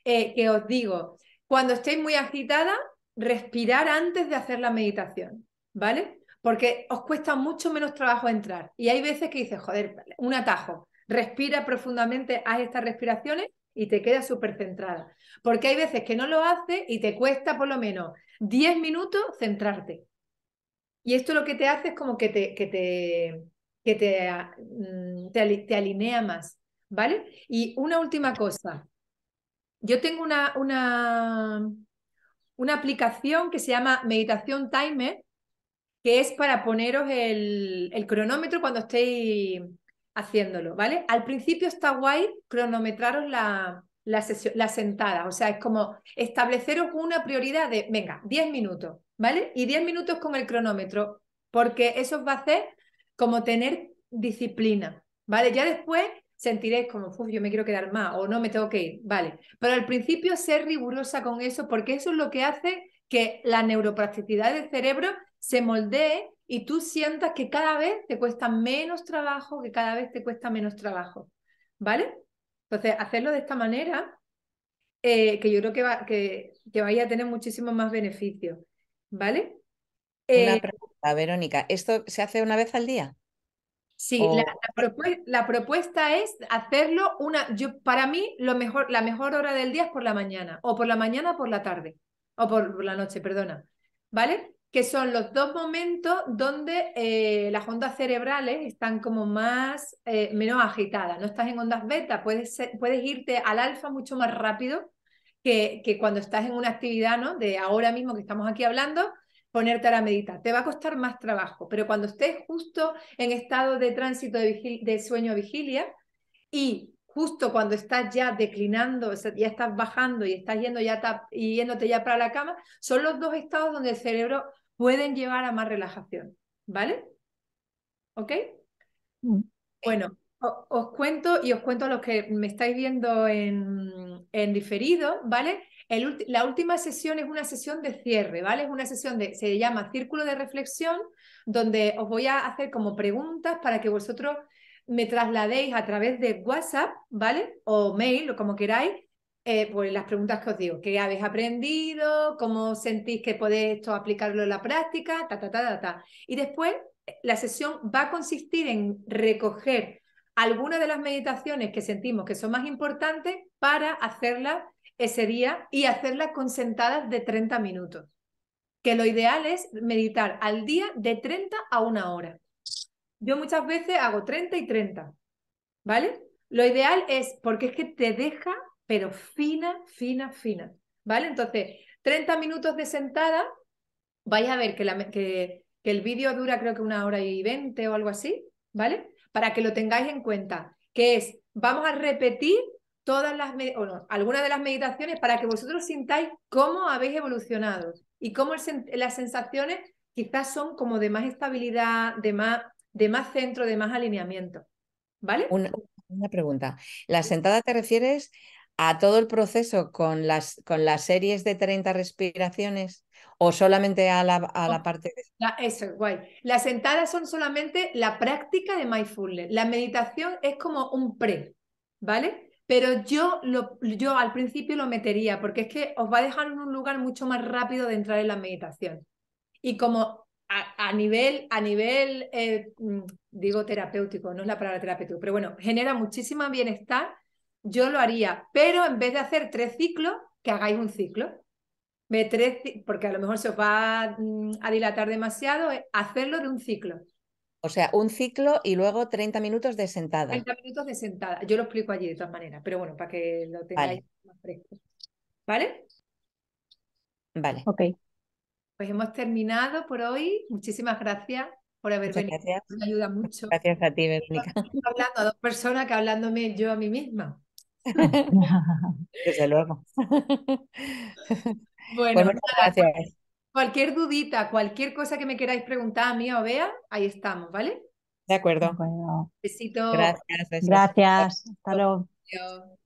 que os digo, cuando estéis muy agitada, respirar antes de hacer la meditación, ¿vale? Porque os cuesta mucho menos trabajo entrar. Y hay veces que dices, joder, un atajo, respira profundamente, haz estas respiraciones y te quedas súper centrada. Porque hay veces que no lo haces y te cuesta por lo menos 10 minutos centrarte. Y esto lo que te hace es como te alinea más, ¿vale? Y una última cosa. Yo tengo una aplicación que se llama Meditación Timer, que es para poneros el cronómetro cuando estéis haciéndolo, ¿vale? Al principio está guay cronometraros la sentada, o sea, es como estableceros una prioridad de, venga, 10 minutos, ¿vale? Y 10 minutos con el cronómetro, porque eso os va a hacer como tener disciplina, ¿vale? Ya después sentiréis como, uff, yo me quiero quedar más o no me tengo que ir, ¿vale? Pero al principio ser rigurosa con eso, porque eso es lo que hace que la neuroplasticidad del cerebro se moldee y tú sientas que cada vez te cuesta menos trabajo, que cada vez te cuesta menos trabajo, ¿vale? Entonces, hacerlo de esta manera, que yo creo que vaya a tener muchísimos más beneficios, ¿vale? Una Eh, pregunta, Verónica, ¿esto se hace una vez al día? sí, O... la propuesta es hacerlo para mí, la mejor hora del día es por la mañana, o por la mañana o por la tarde, o por la noche, perdona, ¿vale? Que son los dos momentos donde las ondas cerebrales están como menos agitadas. No estás en ondas beta, puedes irte al alfa mucho más rápido que cuando estás en una actividad, ¿no? De ahora mismo que estamos aquí hablando, ponerte a meditar. Te va a costar más trabajo, pero cuando estés justo en estado de tránsito de sueño-vigilia y justo cuando estás ya declinando, o sea, ya estás bajando y estás yéndote ya para la cama, son los dos estados donde el cerebro pueden llevar a más relajación, ¿vale? ¿Ok? Mm. Bueno, os cuento y os cuento a los que me estáis viendo en diferido, ¿vale? La última sesión es una sesión de cierre, ¿vale? Es una sesión se llama Círculo de Reflexión, donde os voy a hacer como preguntas para que vosotros me trasladéis a través de WhatsApp, ¿vale? O mail, o como queráis, pues las preguntas que os digo. ¿Qué habéis aprendido? ¿Cómo sentís que podéis esto aplicarlo en la práctica? Y después la sesión va a consistir en recoger algunas de las meditaciones que sentimos que son más importantes para hacerlas ese día y hacerlas con sentadas de 30 minutos. Que lo ideal es meditar al día de 30 a 1 hora. Yo muchas veces hago 30 y 30. ¿vale? Lo ideal es, porque es que te deja, pero fina, fina, fina, ¿vale? Entonces, 30 minutos de sentada, vais a ver que el vídeo dura creo que 1 hora y 20 o algo así, ¿vale? Para que lo tengáis en cuenta, que es, vamos a repetir todas las, o no, algunas de las meditaciones para que vosotros sintáis cómo habéis evolucionado y cómo las sensaciones quizás son como de más estabilidad, de más centro, de más alineamiento, ¿vale? Una pregunta. ¿La sentada te refieres a todo el proceso con las series de 30 respiraciones o solamente a la parte de... Eso es guay. Las sentadas son solamente la práctica de mindfulness. La meditación es como un pre, ¿vale? Pero yo al principio lo metería porque es que os va a dejar en un lugar mucho más rápido de entrar en la meditación. Y como digo terapéutico, no es la palabra terapéutico, pero bueno, genera muchísimo bienestar, yo lo haría, pero en vez de hacer 3 ciclos, que hagáis un ciclo. Porque a lo mejor se os va a dilatar demasiado, hacerlo de un ciclo. O sea, un ciclo y luego 30 minutos de sentada. 30 minutos de sentada. Yo lo explico allí de todas maneras, pero bueno, para que lo tengáis Vale, más fresco. ¿Vale? vale. Ok. Pues hemos terminado por hoy. Muchísimas gracias por haber Muchas venido. gracias. Me ayuda mucho. Gracias a ti, Verónica. Estoy hablando a 2 personas que hablándome yo a mí misma. Desde luego. Pues Bueno, muchas nada, gracias. cualquier dudita, cualquier cosa que me queráis preguntar a mí o a Bea, ahí estamos, ¿vale? De De acuerdo. acuerdo. Besito. Gracias, besos. Gracias. Hasta luego. Adiós.